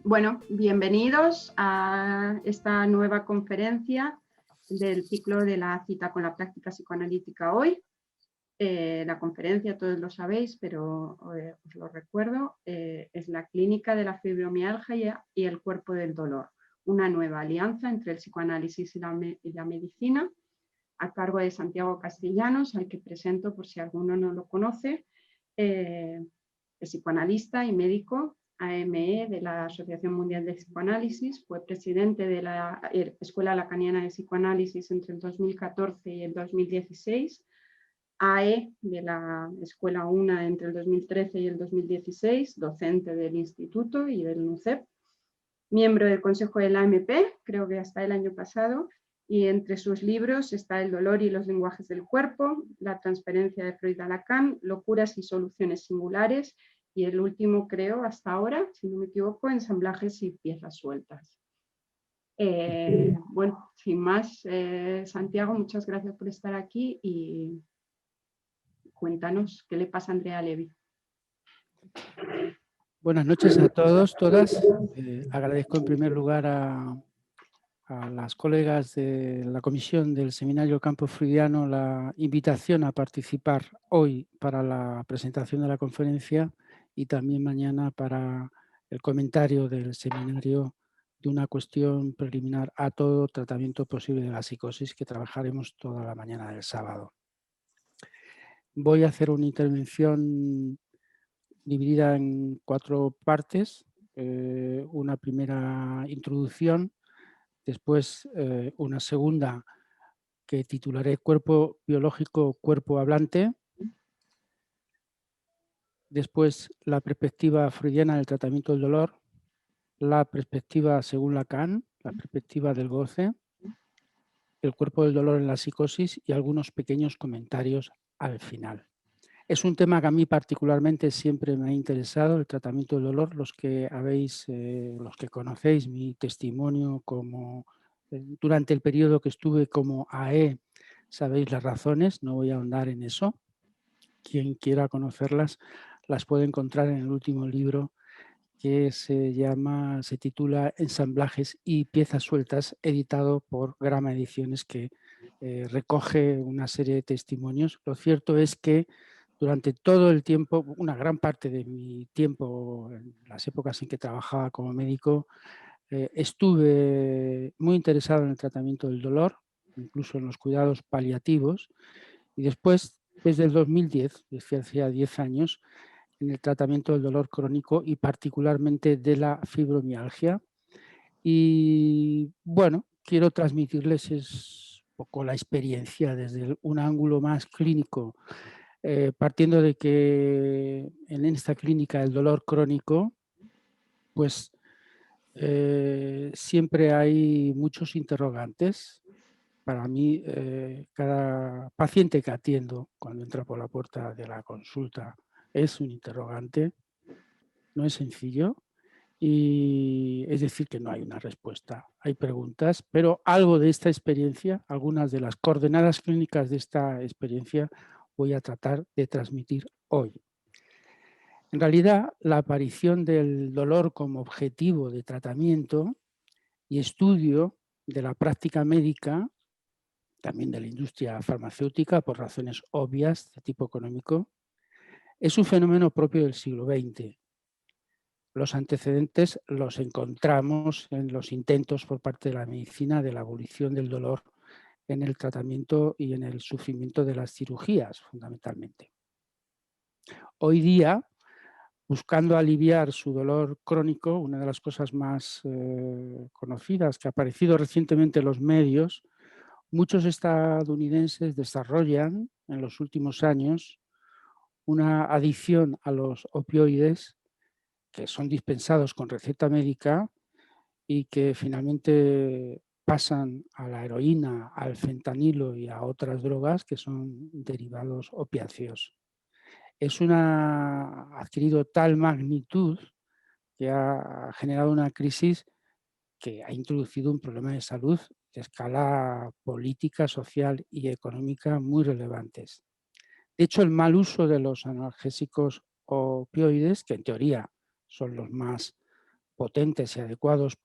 Bueno, bienvenidos a esta nueva conferencia del ciclo de la cita con la práctica psicoanalítica hoy. La conferencia, todos lo sabéis, pero os lo recuerdo, es la clínica de la fibromialgia y el cuerpo del dolor, una nueva alianza entre el psicoanálisis y la medicina, a cargo de Santiago Castellanos, al que presento por si alguno no lo conoce. Es psicoanalista y médico, AME de la Asociación Mundial de Psicoanálisis, fue presidente de la Escuela Lacaniana de Psicoanálisis entre el 2014 y el 2016, AE de la Escuela UNA entre el 2013 y el 2016, docente del Instituto y del NUCEP, miembro del Consejo de la AMP, creo que hasta el año pasado, y entre sus libros está El dolor y los lenguajes del cuerpo, La transferencia de Freud a Lacan, Locuras y soluciones singulares, y el último, creo, hasta ahora, si no me equivoco, Ensamblajes y piezas sueltas. Bueno, sin más, Santiago, muchas gracias por estar aquí y cuéntanos qué le pasa a Andrea Levy. Buenas noches a todos, todas. Agradezco en primer lugar a las colegas de la comisión del Seminario Campo Freudiano la invitación a participar hoy para la presentación de la conferencia y también mañana para el comentario del seminario de una cuestión preliminar a todo tratamiento posible de la psicosis que trabajaremos toda la mañana del sábado. Voy a hacer una intervención dividida en 4 partes, una primera introducción, después una segunda que titularé Cuerpo biológico, cuerpo hablante, después la perspectiva freudiana del tratamiento del dolor, la perspectiva según Lacan, la perspectiva del goce, el cuerpo del dolor en la psicosis y algunos pequeños comentarios al final. Es un tema que a mí particularmente siempre me ha interesado, el tratamiento del dolor. Los que conocéis mi testimonio durante el periodo que estuve como AE, sabéis las razones, no voy a ahondar en eso. Quien quiera conocerlas, las puede encontrar en el último libro que se titula Ensamblajes y piezas sueltas, editado por Grama Ediciones, que recoge una serie de testimonios. Lo cierto es que durante todo el tiempo, una gran parte de mi tiempo, en las épocas en que trabajaba como médico, estuve muy interesado en el tratamiento del dolor, incluso en los cuidados paliativos, y después, desde el 2010, desde hacía 10 años, en el tratamiento del dolor crónico y particularmente de la fibromialgia. Y bueno, quiero transmitirles un poco la experiencia desde un ángulo más clínico, partiendo de que en esta clínica el dolor crónico, pues siempre hay muchos interrogantes. Para mí, cada paciente que atiendo cuando entra por la puerta de la consulta es un interrogante, no es sencillo, y es decir que no hay una respuesta. Hay preguntas, pero algo de esta experiencia, algunas de las coordenadas clínicas de esta experiencia voy a tratar de transmitir hoy. En realidad, la aparición del dolor como objetivo de tratamiento y estudio de la práctica médica, también de la industria farmacéutica, por razones obvias de tipo económico, es un fenómeno propio del siglo XX. Los antecedentes los encontramos en los intentos por parte de la medicina de la abolición del dolor en el tratamiento y en el sufrimiento de las cirugías, fundamentalmente. Hoy día, buscando aliviar su dolor crónico, una de las cosas más conocidas que ha aparecido recientemente en los medios, muchos estadounidenses desarrollan en los últimos años una adicción a los opioides que son dispensados con receta médica y que finalmente pasan a la heroína, al fentanilo y a otras drogas que son derivados opiáceos. Ha adquirido tal magnitud que ha generado una crisis que ha introducido un problema de salud de escala política, social y económica muy relevantes. De hecho, el mal uso de los analgésicos opioides, que en teoría son los más potentes y adecuados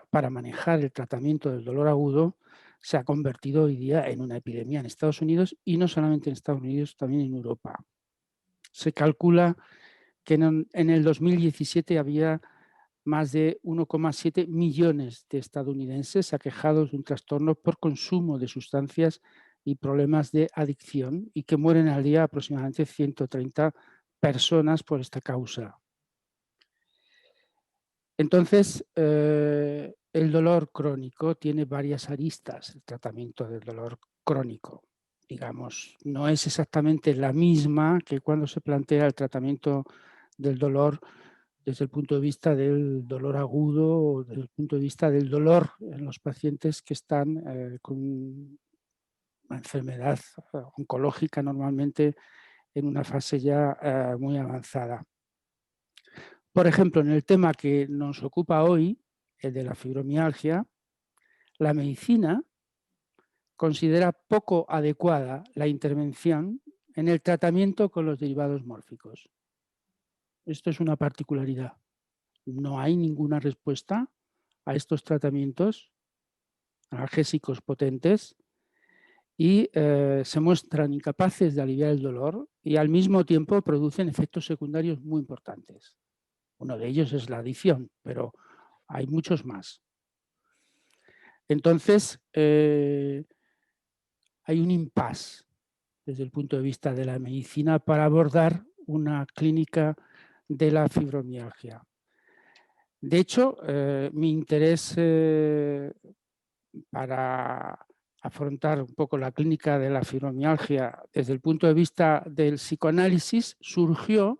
para manejar el tratamiento del dolor agudo se ha convertido hoy día en una epidemia en Estados Unidos, y no solamente en Estados Unidos, también en Europa. Se calcula que en el 2017 había más de 1,7 millones de estadounidenses aquejados de un trastorno por consumo de sustancias y problemas de adicción, y que mueren al día aproximadamente 130 personas por esta causa. Entonces, el dolor crónico tiene varias aristas. El tratamiento del dolor crónico, digamos, no es exactamente la misma que cuando se plantea el tratamiento del dolor desde el punto de vista del dolor agudo o desde el punto de vista del dolor en los pacientes que están con una enfermedad oncológica, normalmente en una fase ya muy avanzada. Por ejemplo, en el tema que nos ocupa hoy, el de la fibromialgia, la medicina considera poco adecuada la intervención en el tratamiento con los derivados mórficos. Esto es una particularidad. No hay ninguna respuesta a estos tratamientos analgésicos potentes, y se muestran incapaces de aliviar el dolor, y al mismo tiempo producen efectos secundarios muy importantes. Uno de ellos es la adicción, pero hay muchos más. Entonces, hay un impasse desde el punto de vista de la medicina para abordar una clínica de la fibromialgia. De hecho, mi interés para afrontar un poco la clínica de la fibromialgia desde el punto de vista del psicoanálisis surgió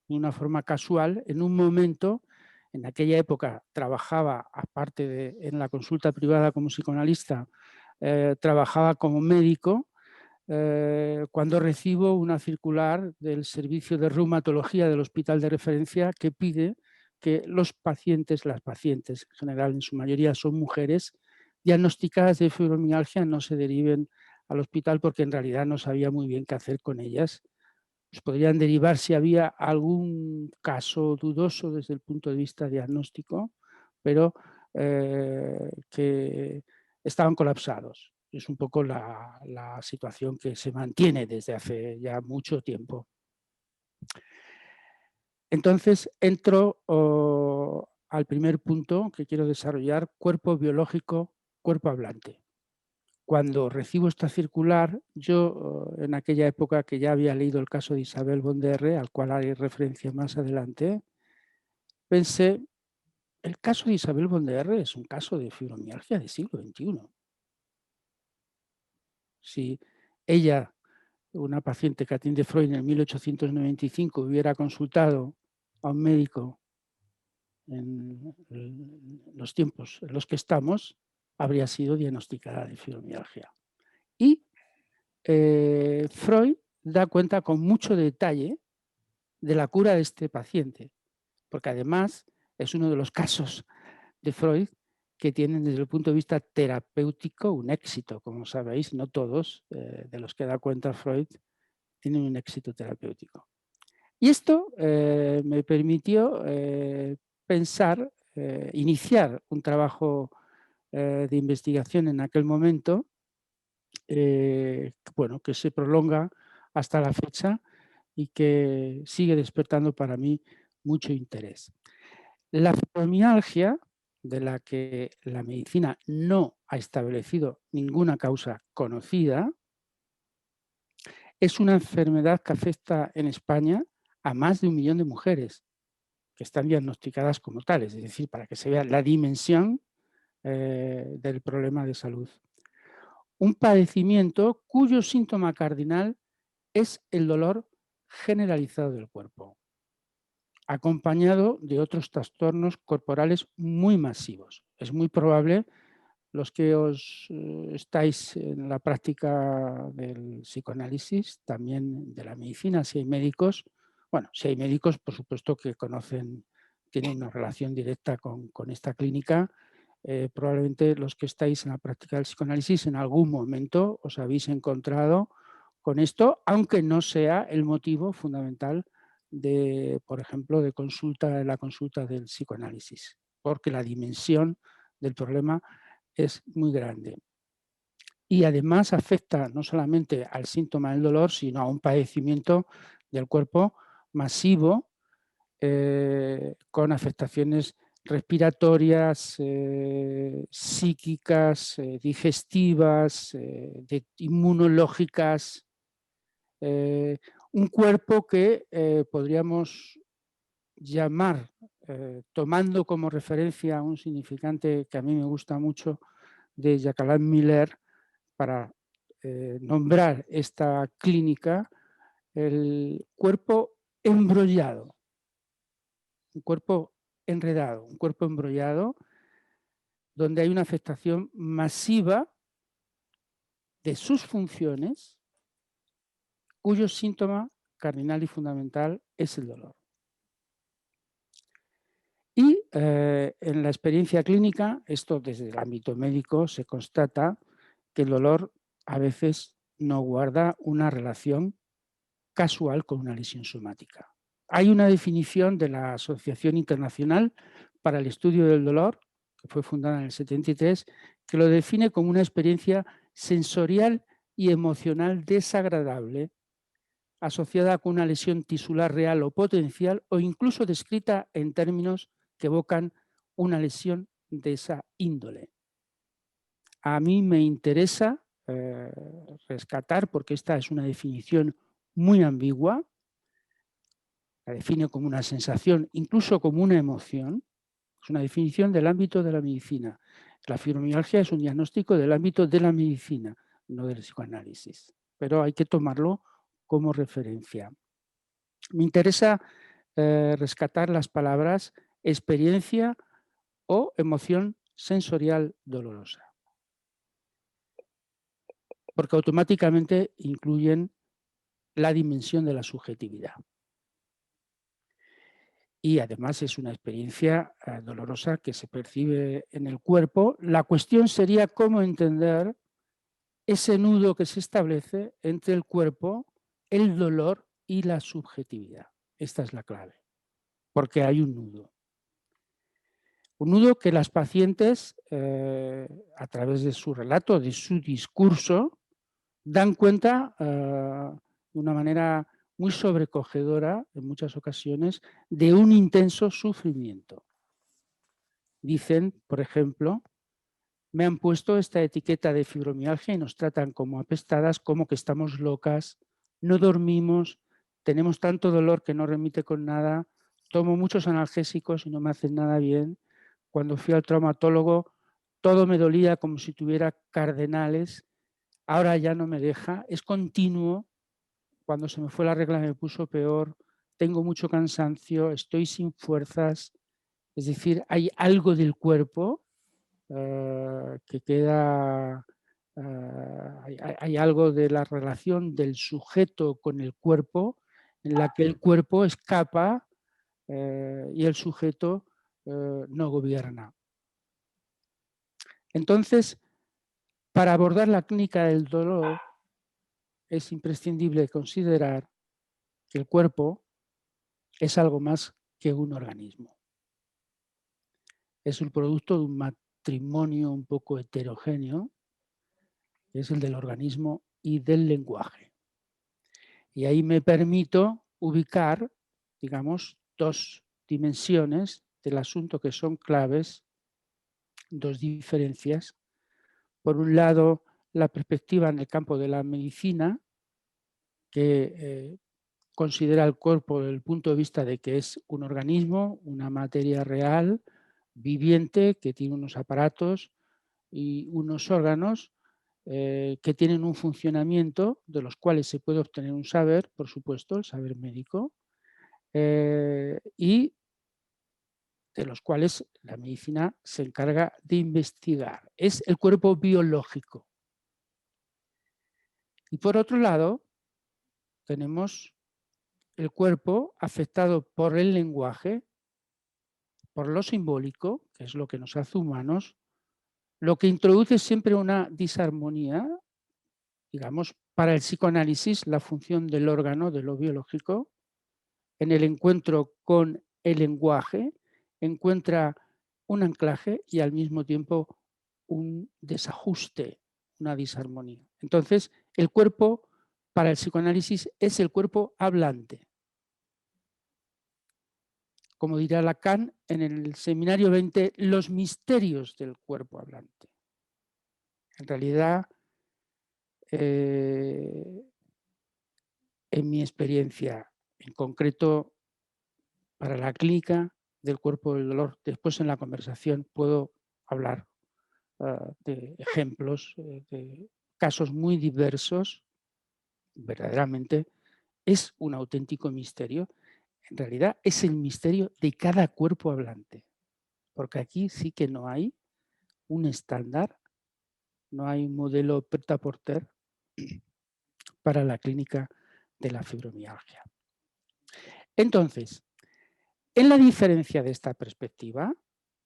de una forma casual en un momento. En aquella época trabajaba, aparte en la consulta privada como psicoanalista, trabajaba como médico, cuando recibo una circular del servicio de reumatología del hospital de referencia que pide que los pacientes, las pacientes en general en su mayoría son mujeres, diagnosticadas de fibromialgia no se deriven al hospital, porque en realidad no sabía muy bien qué hacer con ellas. Pues podrían derivar si había algún caso dudoso desde el punto de vista diagnóstico, pero que estaban colapsados. Es un poco la situación que se mantiene desde hace ya mucho tiempo. Entonces entro al primer punto que quiero desarrollar: cuerpo biológico, cuerpo hablante. Cuando recibo esta circular, yo en aquella época, que ya había leído el caso de Isabel Bonderre, al cual haré referencia más adelante, pensé, el caso de Isabel Bonderre es un caso de fibromialgia del siglo XXI. Si ella, una paciente que atiende Freud en 1895, hubiera consultado a un médico en los tiempos en los que estamos, habría sido diagnosticada de fibromialgia. Y Freud da cuenta con mucho detalle de la cura de este paciente, porque además es uno de los casos de Freud que tienen desde el punto de vista terapéutico un éxito. Como sabéis, no todos de los que da cuenta Freud tienen un éxito terapéutico. Y esto me permitió pensar, iniciar un trabajo de investigación en aquel momento, bueno, que se prolonga hasta la fecha y que sigue despertando para mí mucho interés. La fibromialgia, de la que la medicina no ha establecido ninguna causa conocida, es una enfermedad que afecta en España a más de 1 millón de mujeres que están diagnosticadas como tales, es decir, para que se vea la dimensión del problema de salud. Un padecimiento cuyo síntoma cardinal es el dolor generalizado del cuerpo, acompañado de otros trastornos corporales muy masivos. Es muy probable, los que estáis en la práctica del psicoanálisis, también de la medicina, si hay médicos, bueno, si hay médicos, por supuesto que conocen, tienen una relación directa con esta clínica. Probablemente los que estáis en la práctica del psicoanálisis en algún momento os habéis encontrado con esto, aunque no sea el motivo fundamental de, por ejemplo, de la consulta del psicoanálisis. porque la dimensión del problema es muy grande. Y además afecta no solamente al síntoma del dolor, sino a un padecimiento del cuerpo masivo, con afectaciones respiratorias, psíquicas, digestivas, inmunológicas. Un cuerpo que podríamos llamar, tomando como referencia un significante que a mí me gusta mucho de Jacqueline Miller para nombrar esta clínica, el cuerpo embrollado, un cuerpo enredado, un cuerpo embrollado donde hay una afectación masiva de sus funciones, cuyo síntoma cardinal y fundamental es el dolor. Y en la experiencia clínica, esto desde el ámbito médico, se constata que el dolor a veces no guarda una relación casual con una lesión somática. Hay una definición de la Asociación Internacional para el Estudio del Dolor, que fue fundada en el 73, que lo define como una experiencia sensorial y emocional desagradable asociada con una lesión tisular real o potencial o incluso descrita en términos que evocan una lesión de esa índole. A mí me interesa rescatar, porque esta es una definición muy ambigua, la define como una sensación, incluso como una emoción, es una definición del ámbito de la medicina. La fibromialgia es un diagnóstico del ámbito de la medicina, no del psicoanálisis, pero hay que tomarlo como referencia. Me interesa rescatar las palabras experiencia o emoción sensorial dolorosa, porque automáticamente incluyen la dimensión de la subjetividad. Y además es una experiencia dolorosa que se percibe en el cuerpo. La cuestión sería cómo entender ese nudo que se establece entre el cuerpo, el dolor y la subjetividad. Esta es la clave, porque hay un nudo. Un nudo que las pacientes, a través de su relato, de su discurso, dan cuenta de una manera muy sobrecogedora, en muchas ocasiones, de un intenso sufrimiento. Dicen, por ejemplo, me han puesto esta etiqueta de fibromialgia y nos tratan como apestadas, como que estamos locas, no dormimos, tenemos tanto dolor que no remite con nada, tomo muchos analgésicos y no me hacen nada bien. Cuando fui al traumatólogo, todo me dolía como si tuviera cardenales. Ahora ya no me deja, es continuo. Cuando se me fue la regla me puso peor, tengo mucho cansancio, estoy sin fuerzas. Es decir, hay algo del cuerpo que queda, hay algo de la relación del sujeto con el cuerpo en la que el cuerpo escapa y el sujeto no gobierna. Entonces, para abordar la clínica del dolor es imprescindible considerar que el cuerpo es algo más que un organismo. Es el producto de un matrimonio un poco heterogéneo, que es el del organismo y del lenguaje. Y ahí me permito ubicar, digamos, dos dimensiones del asunto que son claves, dos diferencias. Por un lado, la perspectiva en el campo de la medicina, que considera el cuerpo desde el punto de vista de que es un organismo, una materia real, viviente, que tiene unos aparatos y unos órganos que tienen un funcionamiento, de los cuales se puede obtener un saber, por supuesto, el saber médico, y de los cuales la medicina se encarga de investigar. Es el cuerpo biológico. Y por otro lado, tenemos el cuerpo afectado por el lenguaje, por lo simbólico, que es lo que nos hace humanos, lo que introduce siempre una disarmonía, digamos, para el psicoanálisis, la función del órgano, de lo biológico, en el encuentro con el lenguaje, encuentra un anclaje y al mismo tiempo un desajuste, una disarmonía. Entonces, el cuerpo para el psicoanálisis es el cuerpo hablante. Como dirá Lacan en el seminario 20, los misterios del cuerpo hablante. En realidad, en mi experiencia, en concreto para la clínica del cuerpo del dolor, después en la conversación puedo hablar de ejemplos, de casos muy diversos, verdaderamente es un auténtico misterio. En realidad es el misterio de cada cuerpo hablante, porque aquí sí que no hay un estándar, no hay un modelo pret-à-porter para la clínica de la fibromialgia. Entonces, en la diferencia de esta perspectiva,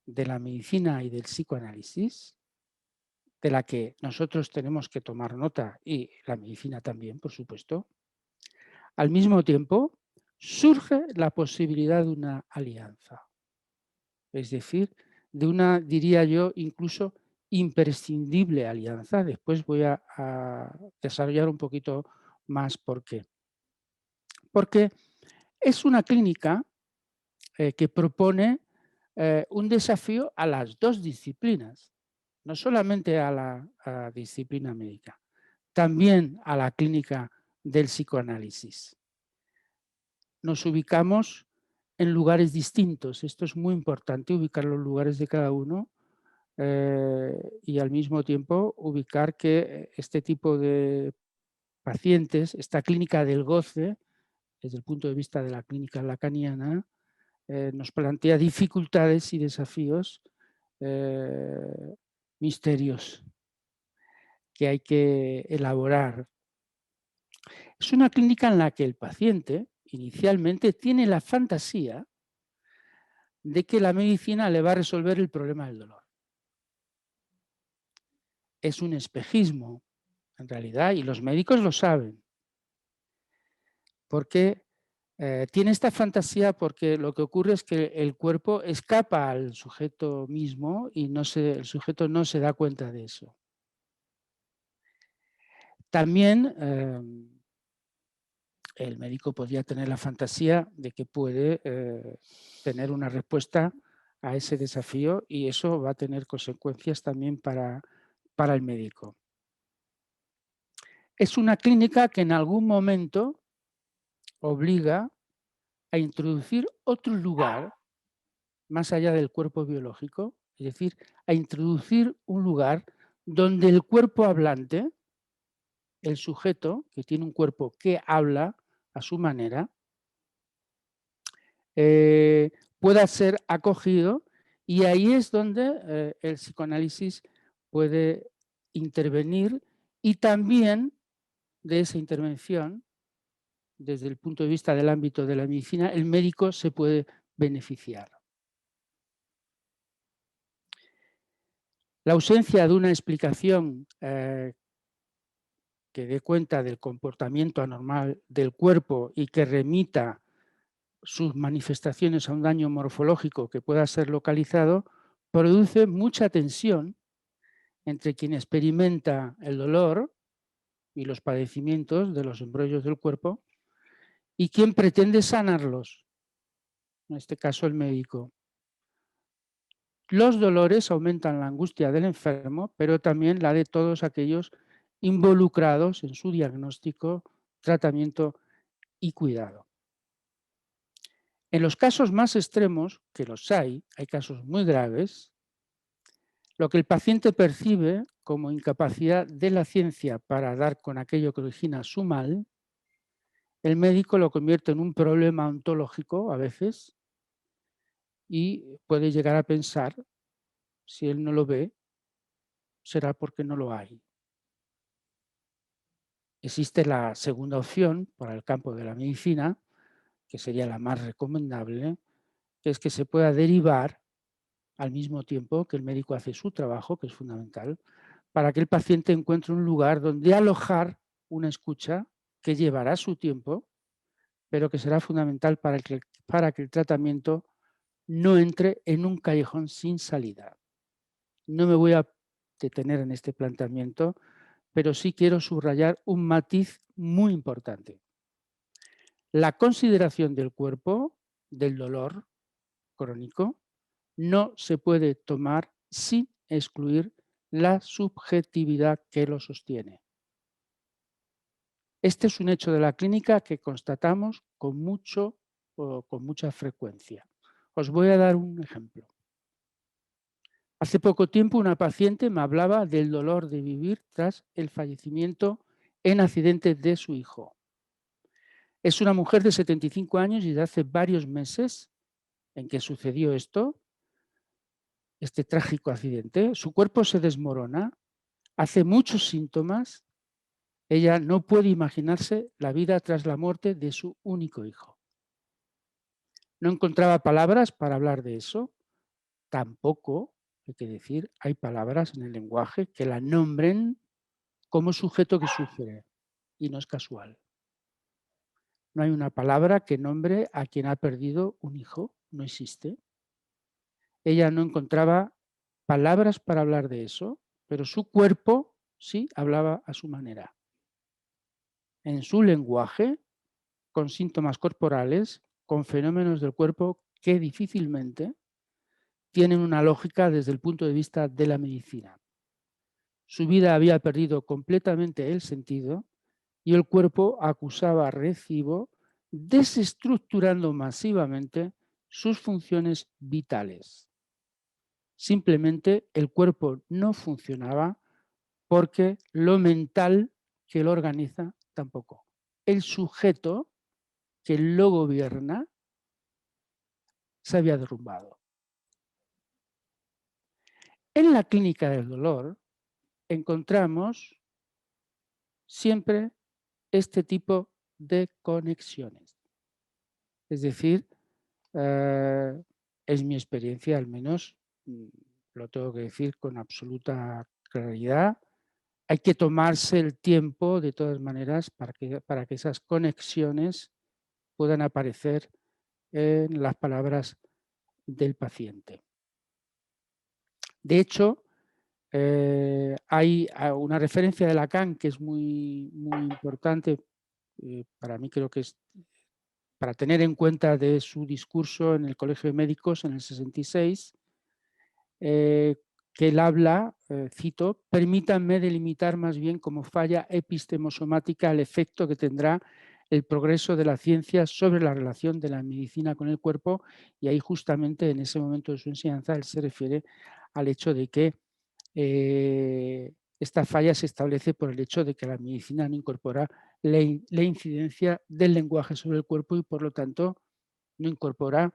de la medicina y del psicoanálisis, de la que nosotros tenemos que tomar nota y la medicina también, por supuesto, al mismo tiempo surge la posibilidad de una alianza. Es decir, de una, diría yo, incluso imprescindible alianza. Después voy a desarrollar un poquito más por qué. Porque es una clínica que propone un desafío a las dos disciplinas, no solamente a la disciplina médica, también a la clínica del psicoanálisis. Nos ubicamos en lugares distintos. Esto es muy importante, ubicar los lugares de cada uno y al mismo tiempo ubicar que este tipo de pacientes, esta clínica del goce, desde el punto de vista de la clínica lacaniana, nos plantea dificultades y desafíos, misterios que hay que elaborar. Es una clínica en la que el paciente inicialmente tiene la fantasía de que la medicina le va a resolver el problema del dolor. Es un espejismo, en realidad, y los médicos lo saben. Porque tiene esta fantasía porque lo que ocurre es que el cuerpo escapa al sujeto mismo y el sujeto no se da cuenta de eso. También el médico podría tener la fantasía de que puede tener una respuesta a ese desafío y eso va a tener consecuencias también para el médico. Es una clínica que en algún momento obliga a introducir otro lugar más allá del cuerpo biológico, es decir, a introducir un lugar donde el cuerpo hablante, el sujeto que tiene un cuerpo que habla a su manera, pueda ser acogido y ahí es donde el psicoanálisis puede intervenir y también de esa intervención, desde el punto de vista del ámbito de la medicina, el médico se puede beneficiar. La ausencia de una explicación que dé cuenta del comportamiento anormal del cuerpo y que remita sus manifestaciones a un daño morfológico que pueda ser localizado, produce mucha tensión entre quien experimenta el dolor y los padecimientos de los embrollos del cuerpo y quien pretende sanarlos, en este caso el médico. Los dolores aumentan la angustia del enfermo, pero también la de todos aquellos involucrados en su diagnóstico, tratamiento y cuidado. En los casos más extremos, que los hay casos muy graves, lo que el paciente percibe como incapacidad de la ciencia para dar con aquello que origina su mal, el médico lo convierte en un problema ontológico a veces y puede llegar a pensar, si él no lo ve, será porque no lo hay. Existe la segunda opción para el campo de la medicina, que sería la más recomendable, que es que se pueda derivar al mismo tiempo que el médico hace su trabajo, que es fundamental, para que el paciente encuentre un lugar donde alojar una escucha que llevará su tiempo, pero que será fundamental para que el tratamiento no entre en un callejón sin salida. No me voy a detener en este planteamiento, pero sí quiero subrayar un matiz muy importante. La consideración del cuerpo, del dolor crónico, no se puede tomar sin excluir la subjetividad que lo sostiene. Este es un hecho de la clínica que constatamos con mucha frecuencia. Os voy a dar un ejemplo. Hace poco tiempo una paciente me hablaba del dolor de vivir tras el fallecimiento en accidente de su hijo. Es una mujer de 75 años y de hace varios meses en que sucedió esto, este trágico accidente. Su cuerpo se desmorona, hace muchos síntomas. Ella no puede imaginarse la vida tras la muerte de su único hijo. No encontraba palabras para hablar de eso. Tampoco, hay que decir, hay palabras en el lenguaje que la nombren como sujeto que sufre. Y no es casual. No hay una palabra que nombre a quien ha perdido un hijo. No existe. Ella no encontraba palabras para hablar de eso, pero su cuerpo sí hablaba a su manera. En su lenguaje, con síntomas corporales, con fenómenos del cuerpo que difícilmente tienen una lógica desde el punto de vista de la medicina. Su vida había perdido completamente el sentido y el cuerpo acusaba recibo, desestructurando masivamente sus funciones vitales. Simplemente el cuerpo no funcionaba porque lo mental que lo organiza tampoco. El sujeto que lo gobierna se había derrumbado. En la clínica del dolor encontramos siempre este tipo de conexiones. Es decir, es mi experiencia, al menos lo tengo que decir con absoluta claridad. Hay que tomarse el tiempo, de todas maneras, para que esas conexiones puedan aparecer en las palabras del paciente. De hecho, hay una referencia de Lacan que es muy importante, para mí creo que es para tener en cuenta de su discurso en el Colegio de Médicos en el 66, que él habla, cito, permítanme delimitar más bien como falla epistemosomática el efecto que tendrá el progreso de la ciencia sobre la relación de la medicina con el cuerpo, y ahí justamente en ese momento de su enseñanza él se refiere al hecho de que esta falla se establece por el hecho de que la medicina no incorpora la incidencia del lenguaje sobre el cuerpo y por lo tanto no incorpora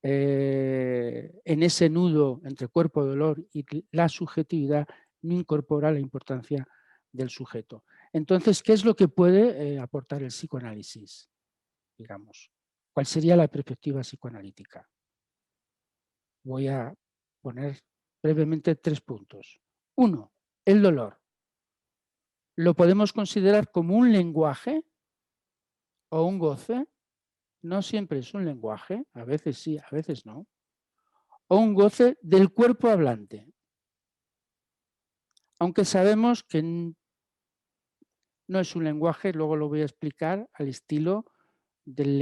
en ese nudo entre cuerpo, dolor y la subjetividad, no incorpora la importancia del sujeto. Entonces, ¿qué es lo que puede aportar el psicoanálisis? Digamos, ¿cuál sería la perspectiva psicoanalítica? Voy a poner brevemente 3 puntos. 1, el dolor. ¿Lo podemos considerar como un lenguaje o un goce? No siempre es un lenguaje, a veces sí, a veces no. O un goce del cuerpo hablante. Aunque sabemos que no es un lenguaje, luego lo voy a explicar al estilo del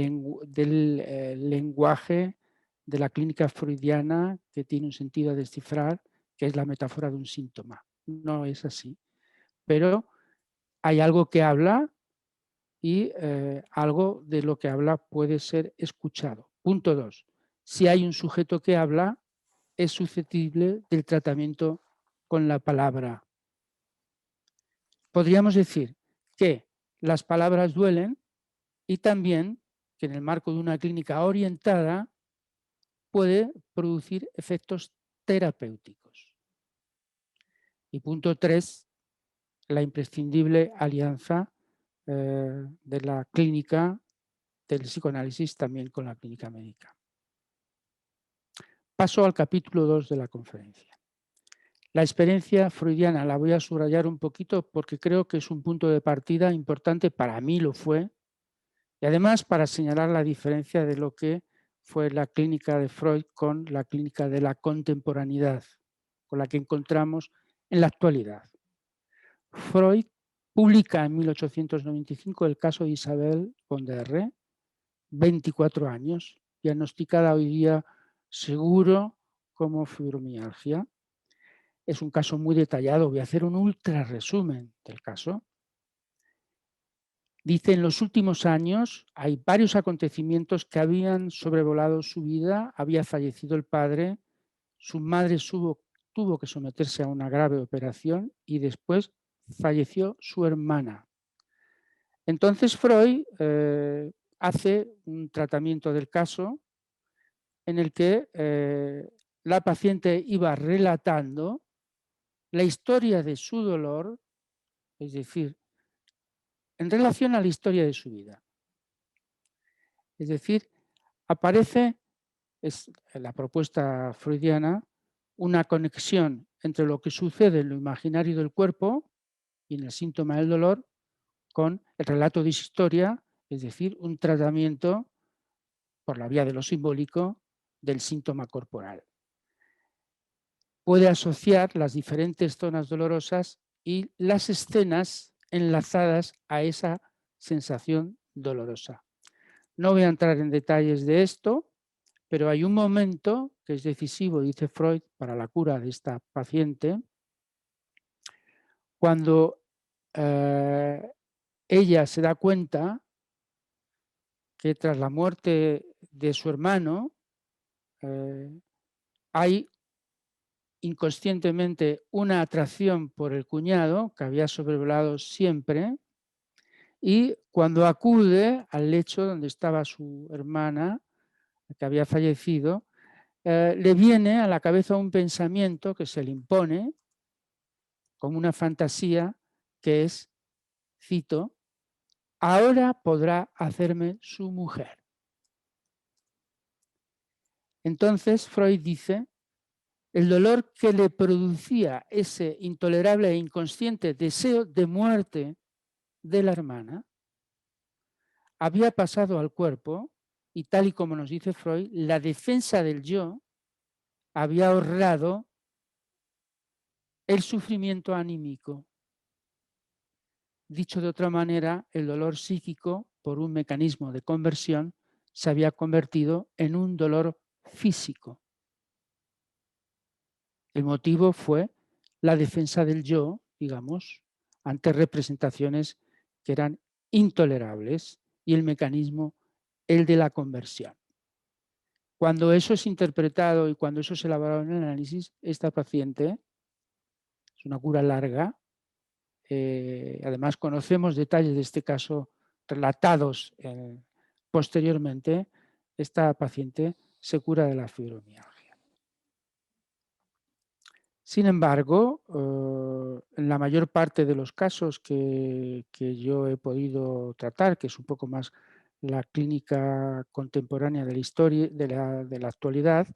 lenguaje de la clínica freudiana, que tiene un sentido a descifrar, que es la metáfora de un síntoma. No es así. Pero hay algo que habla y algo de lo que habla puede ser escuchado. Punto 2. Si hay un sujeto que habla, es susceptible del tratamiento con la palabra. Podríamos decir que las palabras duelen y también que en el marco de una clínica orientada puede producir efectos terapéuticos. Y punto 3, la imprescindible alianza de la clínica del psicoanálisis también con la clínica médica. Paso al capítulo 2 de la conferencia. La experiencia freudiana la voy a subrayar un poquito porque creo que es un punto de partida importante, para mí lo fue, y además para señalar la diferencia de lo que fue la clínica de Freud con la clínica de la contemporaneidad, con la que encontramos en la actualidad. Freud publica en 1895 el caso de Isabel von der R., 24 años, diagnosticada hoy día seguro como fibromialgia. Es un caso muy detallado, voy a hacer un ultra resumen del caso. Dice, en los últimos años hay varios acontecimientos que habían sobrevolado su vida. Había fallecido el padre, su madre tuvo que someterse a una grave operación y después falleció su hermana. Entonces Freud hace un tratamiento del caso en el que la paciente iba relatando la historia de su dolor, es decir, en relación a la historia de su vida. Es decir, aparece, es la propuesta freudiana, una conexión entre lo que sucede en lo imaginario del cuerpo y en el síntoma del dolor con el relato de su historia, es decir, un tratamiento por la vía de lo simbólico del síntoma corporal. Puede asociar las diferentes zonas dolorosas y las escenas enlazadas a esa sensación dolorosa. No voy a entrar en detalles de esto, pero hay un momento que es decisivo, dice Freud, para la cura de esta paciente, cuando ella se da cuenta que tras la muerte de su hermano hay inconscientemente una atracción por el cuñado que había sobrevolado siempre, y cuando acude al lecho donde estaba su hermana, que había fallecido, le viene a la cabeza un pensamiento que se le impone como una fantasía que es, cito, ahora podrá hacerme su mujer. Entonces Freud dice, el dolor que le producía ese intolerable e inconsciente deseo de muerte de la hermana había pasado al cuerpo y, tal y como nos dice Freud, la defensa del yo había ahorrado el sufrimiento anímico. Dicho de otra manera, el dolor psíquico, por un mecanismo de conversión, se había convertido en un dolor físico. El motivo fue la defensa del yo, digamos, ante representaciones que eran intolerables, y el mecanismo, el de la conversión. Cuando eso es interpretado y cuando eso es elaborado en el análisis, esta paciente, es una cura larga, además conocemos detalles de este caso relatados posteriormente, esta paciente se cura de la fibromialgia. Sin embargo, en la mayor parte de los casos que yo he podido tratar, que es un poco más la clínica contemporánea de la historia, de la actualidad,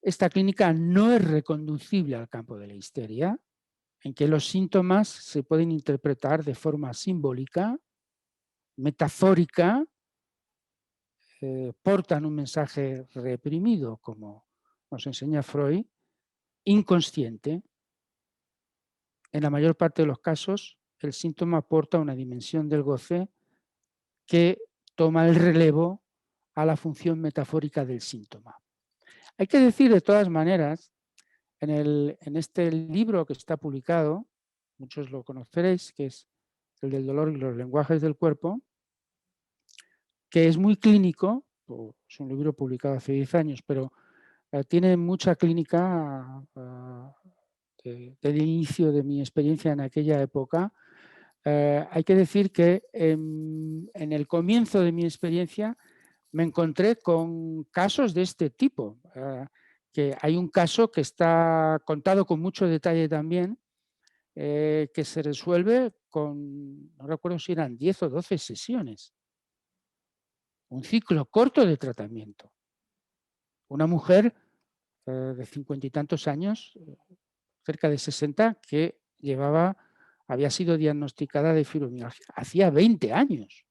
esta clínica no es reconducible al campo de la histeria, en que los síntomas se pueden interpretar de forma simbólica, metafórica, portan un mensaje reprimido, como nos enseña Freud, inconsciente. En la mayor parte de los casos, el síntoma aporta una dimensión del goce que toma el relevo a la función metafórica del síntoma. Hay que decir, de todas maneras, en este libro que está publicado, muchos lo conoceréis, que es el del dolor y los lenguajes del cuerpo, que es muy clínico, es un libro publicado hace 10 años, pero tiene mucha clínica desde el inicio de mi experiencia en aquella época. Hay que decir que en el comienzo de mi experiencia me encontré con casos de este tipo, que hay un caso que está contado con mucho detalle también, que se resuelve con, no recuerdo si eran 10 o 12 sesiones. Un ciclo corto de tratamiento. Una mujer de 50 y tantos años, cerca de 60, que había sido diagnosticada de fibromialgia. Hacía 20 años.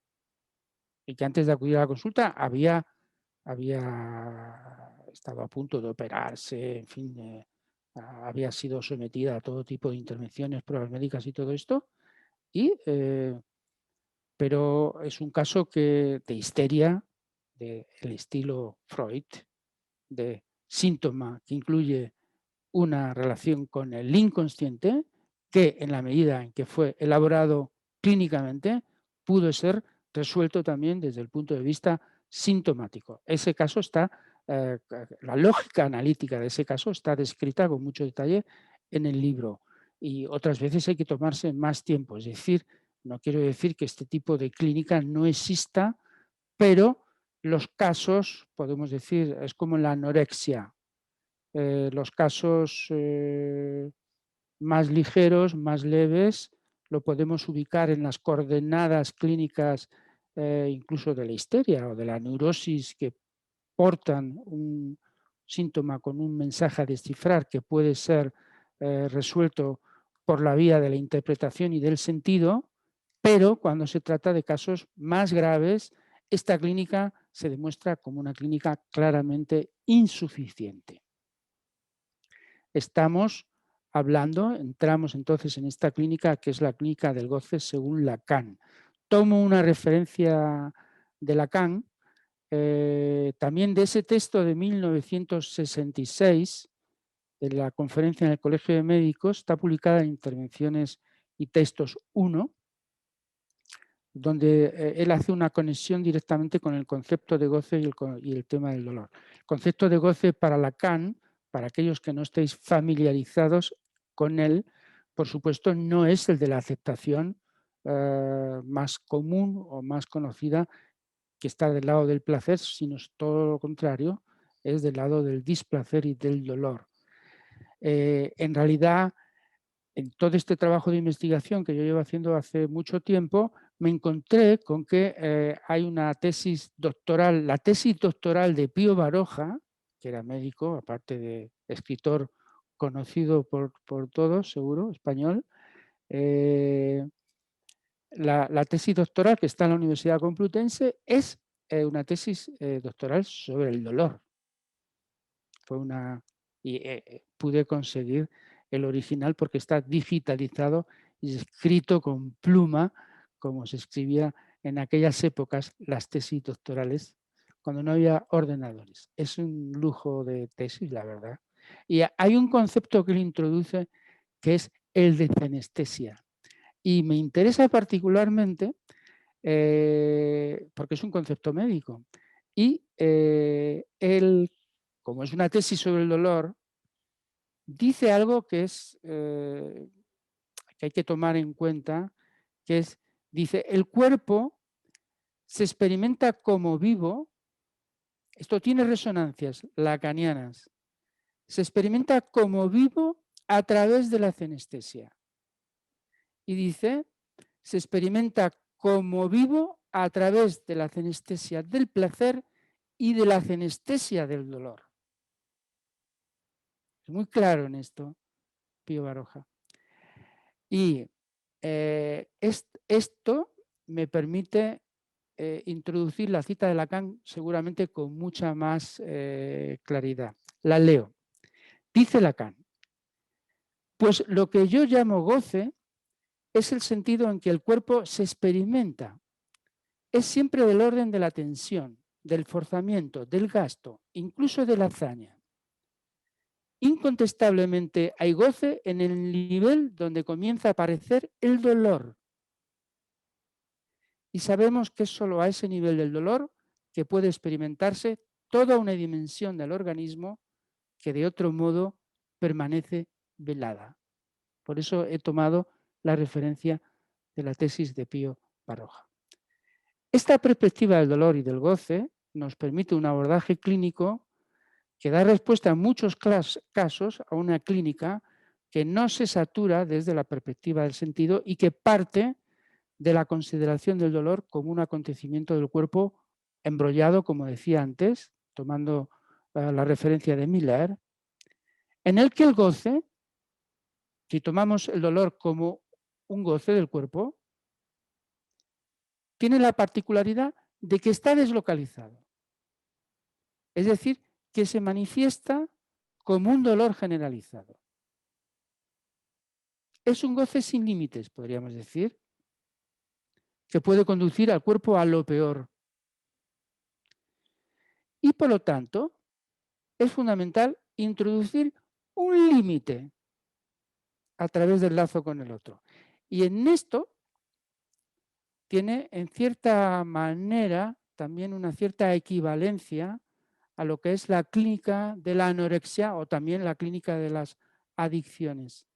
y que antes de acudir a la consulta había estado a punto de operarse, en fin, había sido sometida a todo tipo de intervenciones, pruebas médicas y todo esto, pero es un caso de histeria del estilo Freud, de síntoma que incluye una relación con el inconsciente que, en la medida en que fue elaborado clínicamente, pudo ser resuelto también desde el punto de vista sintomático. Ese caso está, la lógica analítica de ese caso está descrita con mucho detalle en el libro, y otras veces hay que tomarse más tiempo. Es decir, no quiero decir que este tipo de clínica no exista, pero los casos, podemos decir, es como la anorexia. Los casos más ligeros, más leves, lo podemos ubicar en las coordenadas clínicas incluso de la histeria o de la neurosis, que portan un síntoma con un mensaje a descifrar que puede ser resuelto por la vía de la interpretación y del sentido, pero cuando se trata de casos más graves, esta clínica se demuestra como una clínica claramente insuficiente. Entramos entonces en esta clínica, que es la clínica del goce según Lacan. Tomo una referencia de Lacan, también de ese texto de 1966, de la conferencia en el Colegio de Médicos, está publicada en Intervenciones y Textos 1, donde él hace una conexión directamente con el concepto de goce y el tema del dolor. El concepto de goce para Lacan, para aquellos que no estéis familiarizados con él, por supuesto no es el de la aceptación más común o más conocida, que está del lado del placer, sino es todo lo contrario, es del lado del displacer y del dolor. En realidad, en todo este trabajo de investigación que yo llevo haciendo hace mucho tiempo, me encontré con que hay una tesis doctoral, la tesis doctoral de Pío Baroja, que era médico, aparte de escritor conocido por todos, seguro, español. La tesis doctoral que está en la Universidad Complutense es una tesis doctoral sobre el dolor. Pude conseguir el original porque está digitalizado y escrito con pluma, como se escribía en aquellas épocas las tesis doctorales, cuando no había ordenadores. Es un lujo de tesis, la verdad. Y hay un concepto que él introduce, que es el de cenestesia. Y me interesa particularmente porque es un concepto médico. Y él, como es una tesis sobre el dolor, dice algo que hay que tomar en cuenta, dice, el cuerpo se experimenta como vivo. Esto tiene resonancias lacanianas. Se experimenta como vivo a través de la cenestesia. Y dice, se experimenta como vivo a través de la cenestesia del placer y de la cenestesia del dolor. Es muy claro en esto, Pío Baroja. Y esto me permite introducir la cita de Lacan seguramente con mucha más claridad. La leo. Dice Lacan, pues lo que yo llamo goce es el sentido en que el cuerpo se experimenta. Es siempre del orden de la tensión, del forzamiento, del gasto, incluso de la hazaña. Incontestablemente hay goce en el nivel donde comienza a aparecer el dolor. Y sabemos que es solo a ese nivel del dolor que puede experimentarse toda una dimensión del organismo que de otro modo permanece velada. Por eso he tomado la referencia de la tesis de Pío Baroja. Esta perspectiva del dolor y del goce nos permite un abordaje clínico que da respuesta en muchos casos a una clínica que no se satura desde la perspectiva del sentido y que parte de la consideración del dolor como un acontecimiento del cuerpo embrollado, como decía antes, tomando la referencia de Miller, en el que el goce, si tomamos el dolor como un goce del cuerpo, tiene la particularidad de que está deslocalizado. Es decir, que se manifiesta como un dolor generalizado. Es un goce sin límites, podríamos decir, que puede conducir al cuerpo a lo peor. Y por lo tanto, es fundamental introducir un límite a través del lazo con el otro. Y en esto tiene en cierta manera también una cierta equivalencia a lo que es la clínica de la anorexia o también la clínica de las adicciones,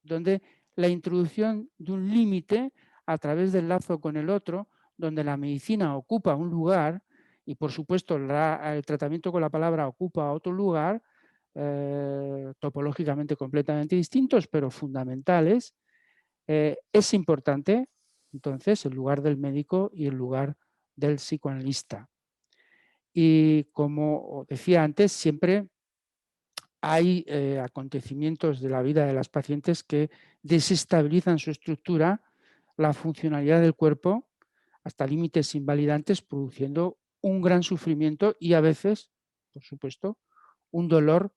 donde la introducción de un límite a través del lazo con el otro, donde la medicina ocupa un lugar y por supuesto el tratamiento con la palabra ocupa otro lugar, topológicamente completamente distintos, pero fundamentales, es importante entonces el lugar del médico y el lugar del psicoanalista. Y como decía antes, siempre hay acontecimientos de la vida de las pacientes que desestabilizan su estructura, la funcionalidad del cuerpo, hasta límites invalidantes, produciendo un gran sufrimiento y a veces, por supuesto, un dolor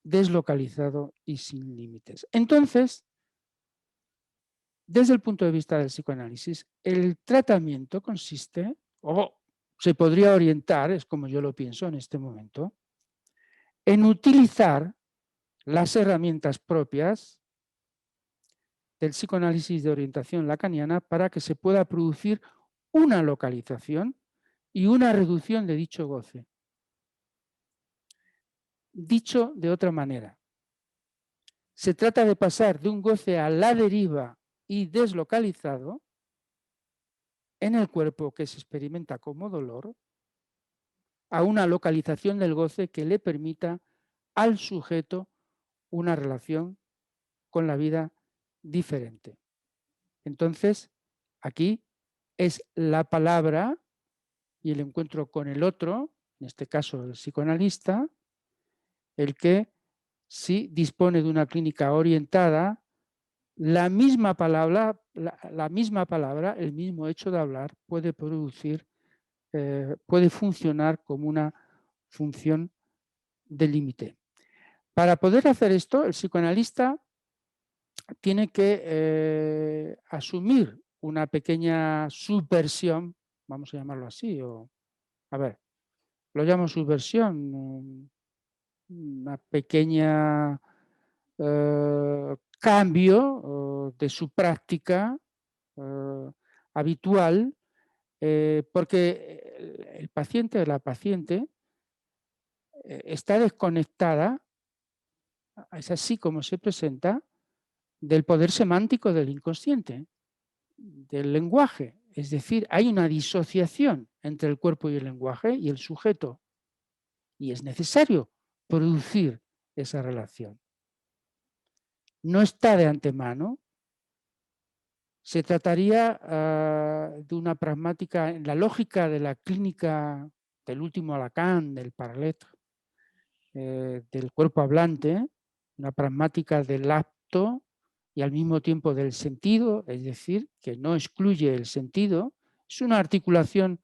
deslocalizado y sin límites. Entonces, desde el punto de vista del psicoanálisis, el tratamiento consiste, o se podría orientar, es como yo lo pienso en este momento, en utilizar las herramientas propias del psicoanálisis de orientación lacaniana para que se pueda producir una localización y una reducción de dicho goce. Dicho de otra manera, se trata de pasar de un goce a la deriva y deslocalizado en el cuerpo que se experimenta como dolor a una localización del goce que le permita al sujeto una relación con la vida diferente. Entonces, aquí es la palabra y el encuentro con el otro, en este caso el psicoanalista, el que sí dispone de una clínica orientada, la misma palabra, el mismo hecho de hablar puede producir, puede funcionar como una función de límite. Para poder hacer esto, el psicoanalista tiene que asumir una pequeña subversión, vamos a llamarlo así, o a ver, lo llamo subversión, una pequeña cambio de su práctica habitual, porque el paciente o la paciente está desconectada, es así como se presenta, del poder semántico del inconsciente, del lenguaje. Es decir, hay una disociación entre el cuerpo y el lenguaje y el sujeto. Y es necesario producir esa relación. No está de antemano. Se trataría de una pragmática, en la lógica de la clínica del último Lacan, del Parlet, del cuerpo hablante, una pragmática del acto y al mismo tiempo del sentido, es decir, que no excluye el sentido. Es una articulación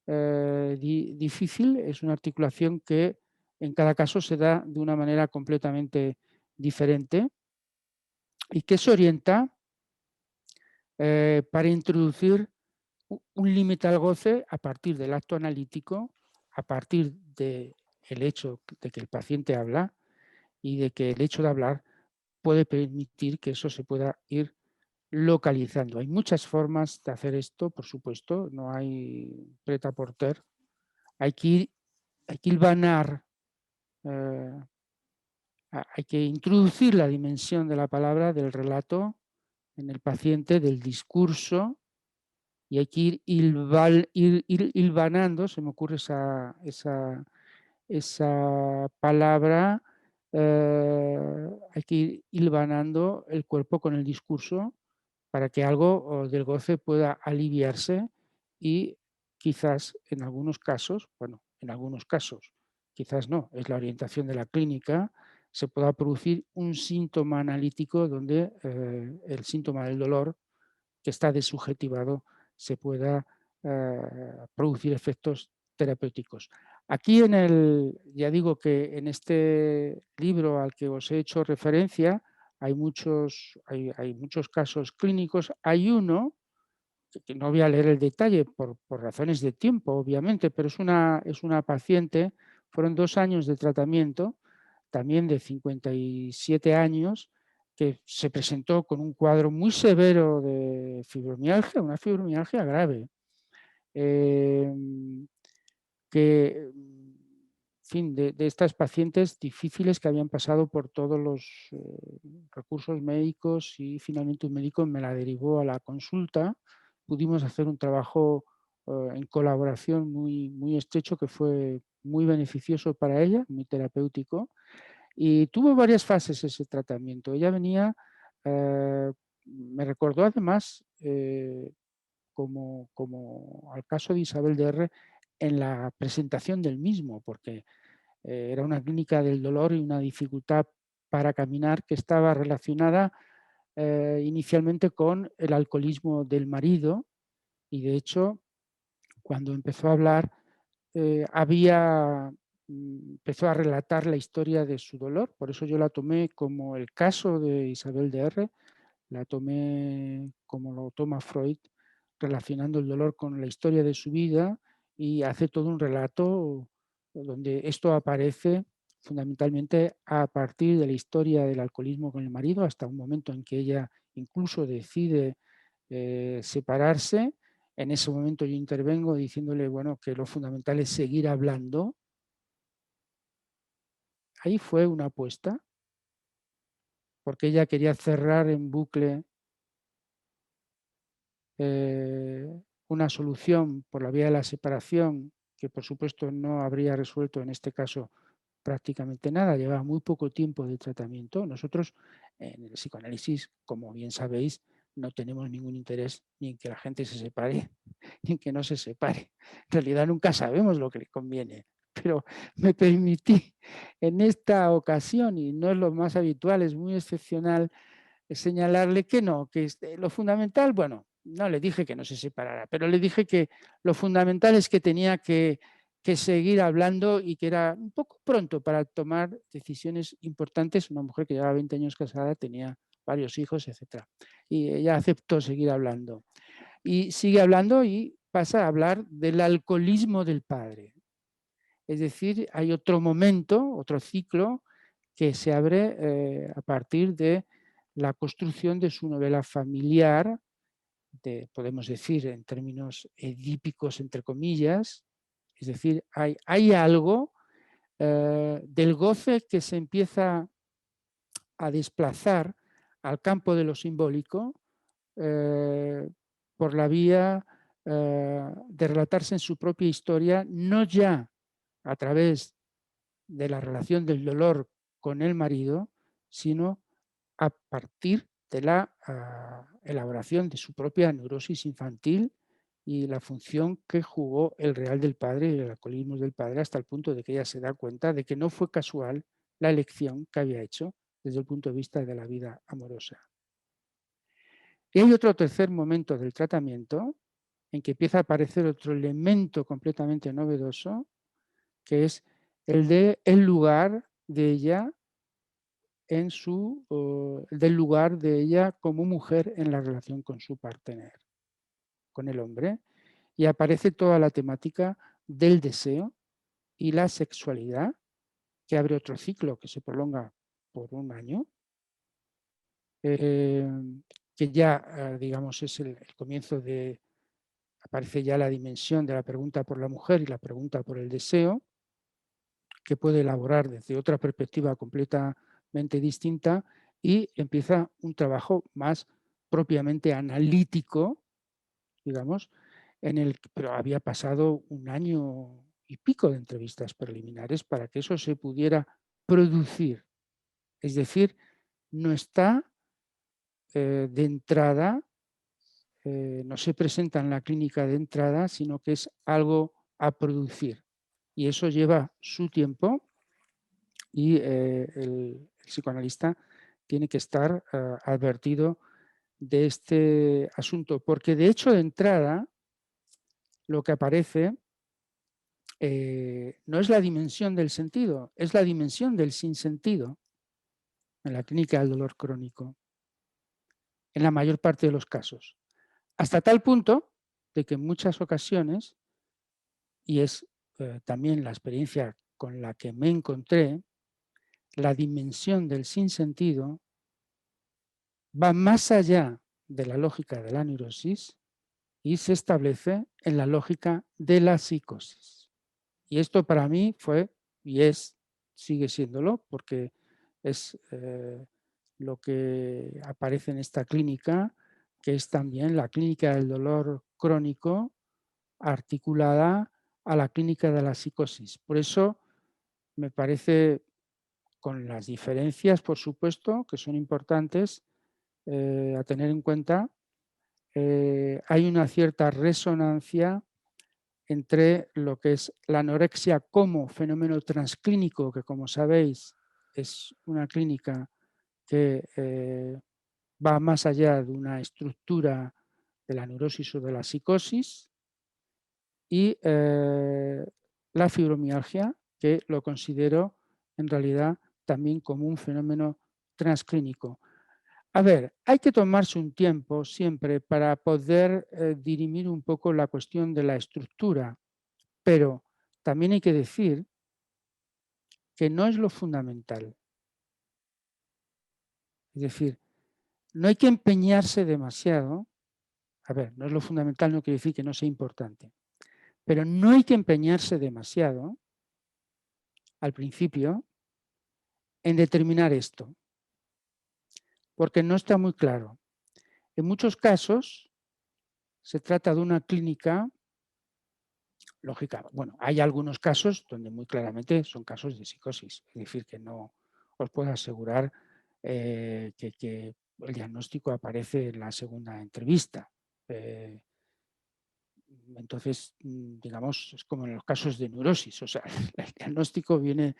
difícil, es una articulación que en cada caso se da de una manera completamente diferente y que se orienta para introducir un límite al goce a partir del acto analítico, a partir del hecho de que el paciente habla y de que el hecho de hablar puede permitir que eso se pueda ir localizando. Hay muchas formas de hacer esto, por supuesto, no hay prêt-à-porter. Hay que hilvanar, hay que introducir la dimensión de la palabra, del relato en el paciente, del discurso, y hay que ir hilvanando, se me ocurre esa palabra, hay que ir hilvanando el cuerpo con el discurso para que algo del goce pueda aliviarse y quizás en algunos casos, bueno, en algunos casos, quizás no, es la orientación de la clínica, se pueda producir un síntoma analítico donde el síntoma del dolor que está desubjetivado se pueda producir efectos terapéuticos. Aquí ya digo que en este libro al que os he hecho referencia hay muchos casos clínicos. Hay uno, que no voy a leer el detalle por razones de tiempo, obviamente, pero es una paciente, fueron 2 años de tratamiento, también de 57 años, que se presentó con un cuadro muy severo de fibromialgia, una fibromialgia grave, que, en fin, de estas pacientes difíciles que habían pasado por todos los recursos médicos, y finalmente un médico me la derivó a la consulta. Pudimos hacer un trabajo en colaboración muy estrecho, que fue muy beneficioso para ella, muy terapéutico, y tuvo varias fases ese tratamiento. Ella venía, me recordó además, como al caso de Isabel DR en la presentación del mismo, porque era una clínica del dolor y una dificultad para caminar que estaba relacionada inicialmente con el alcoholismo del marido, y de hecho cuando empezó a hablar empezó a relatar la historia de su dolor. Por eso yo la tomé como el caso de Isabel DR, la tomé como lo toma Freud, relacionando el dolor con la historia de su vida, y hace todo un relato donde esto aparece fundamentalmente a partir de la historia del alcoholismo con el marido, hasta un momento en que ella incluso decide separarse. En ese momento yo intervengo diciéndole, bueno, que lo fundamental es seguir hablando. Ahí fue una apuesta, porque ella quería cerrar en bucle una solución por la vía de la separación, que por supuesto no habría resuelto en este caso prácticamente nada, llevaba muy poco tiempo de tratamiento. Nosotros en el psicoanálisis, como bien sabéis, no tenemos ningún interés ni en que la gente se separe, ni en que no se separe. En realidad nunca sabemos lo que le conviene, pero me permití en esta ocasión, y no es lo más habitual, es muy excepcional, señalarle que no, que lo fundamental, bueno, no le dije que no se separara, pero le dije que lo fundamental es que tenía que seguir hablando, y que era un poco pronto para tomar decisiones importantes. Una mujer que llevaba 20 años casada, tenía varios hijos, etc. Y ella aceptó seguir hablando. Y sigue hablando y pasa a hablar del alcoholismo del padre. Es decir, hay otro momento, otro ciclo que se abre a partir de la construcción de su novela familiar, podemos decir en términos edípicos, entre comillas. Es decir, hay algo del goce que se empieza a desplazar al campo de lo simbólico por la vía de relatarse en su propia historia, no ya a través de la relación del dolor con el marido, sino a partir de la elaboración de su propia neurosis infantil y la función que jugó el real del padre y el alcoholismo del padre, hasta el punto de que ella se da cuenta de que no fue casual la elección que había hecho desde el punto de vista de la vida amorosa. Y hay otro tercer momento del tratamiento en que empieza a aparecer otro elemento completamente novedoso, que es el de el lugar de ella del lugar de ella como mujer en la relación con su partener, con el hombre, y aparece toda la temática del deseo y la sexualidad, que abre otro ciclo que se prolonga por 1 año, que ya, digamos, es el comienzo de, aparece ya la dimensión de la pregunta por la mujer y la pregunta por el deseo, que puede elaborar desde otra perspectiva completamente distinta, y empieza un trabajo más propiamente analítico, digamos, pero había pasado 1 año y pico de entrevistas preliminares para que eso se pudiera producir. Es decir, no está de entrada, no se presenta en la clínica de entrada, sino que es algo a producir. Y eso lleva su tiempo, y el psicoanalista tiene que estar advertido de este asunto, porque de hecho de entrada lo que aparece no es la dimensión del sentido, es la dimensión del sinsentido en la clínica del dolor crónico, en la mayor parte de los casos. Hasta tal punto de que en muchas ocasiones, y es también la experiencia con la que me encontré, la dimensión del sinsentido va más allá de la lógica de la neurosis y se establece en la lógica de la psicosis. Y esto para mí fue y sigue siéndolo, porque es lo que aparece en esta clínica, que es también la clínica del dolor crónico articulada a la clínica de la psicosis. Por eso me parece, con las diferencias, por supuesto, que son importantes a tener en cuenta, hay una cierta resonancia entre lo que es la anorexia como fenómeno transclínico, que como sabéis es una clínica que va más allá de una estructura de la neurosis o de la psicosis, y la fibromialgia, que lo considero en realidad también como un fenómeno transclínico. A ver, hay que tomarse un tiempo siempre para poder dirimir un poco la cuestión de la estructura, pero también hay que decir que no es lo fundamental. Es decir, no hay que empeñarse demasiado. A ver, no es lo fundamental, no quiere decir que no sea importante, pero no hay que empeñarse demasiado al principio en determinar esto, porque no está muy claro. En muchos casos se trata de una clínica lógica. Bueno, hay algunos casos donde muy claramente son casos de psicosis, es decir, que no os puedo asegurar que el diagnóstico aparece en la segunda entrevista. Entonces, digamos, es como en los casos de neurosis, o sea, el diagnóstico viene,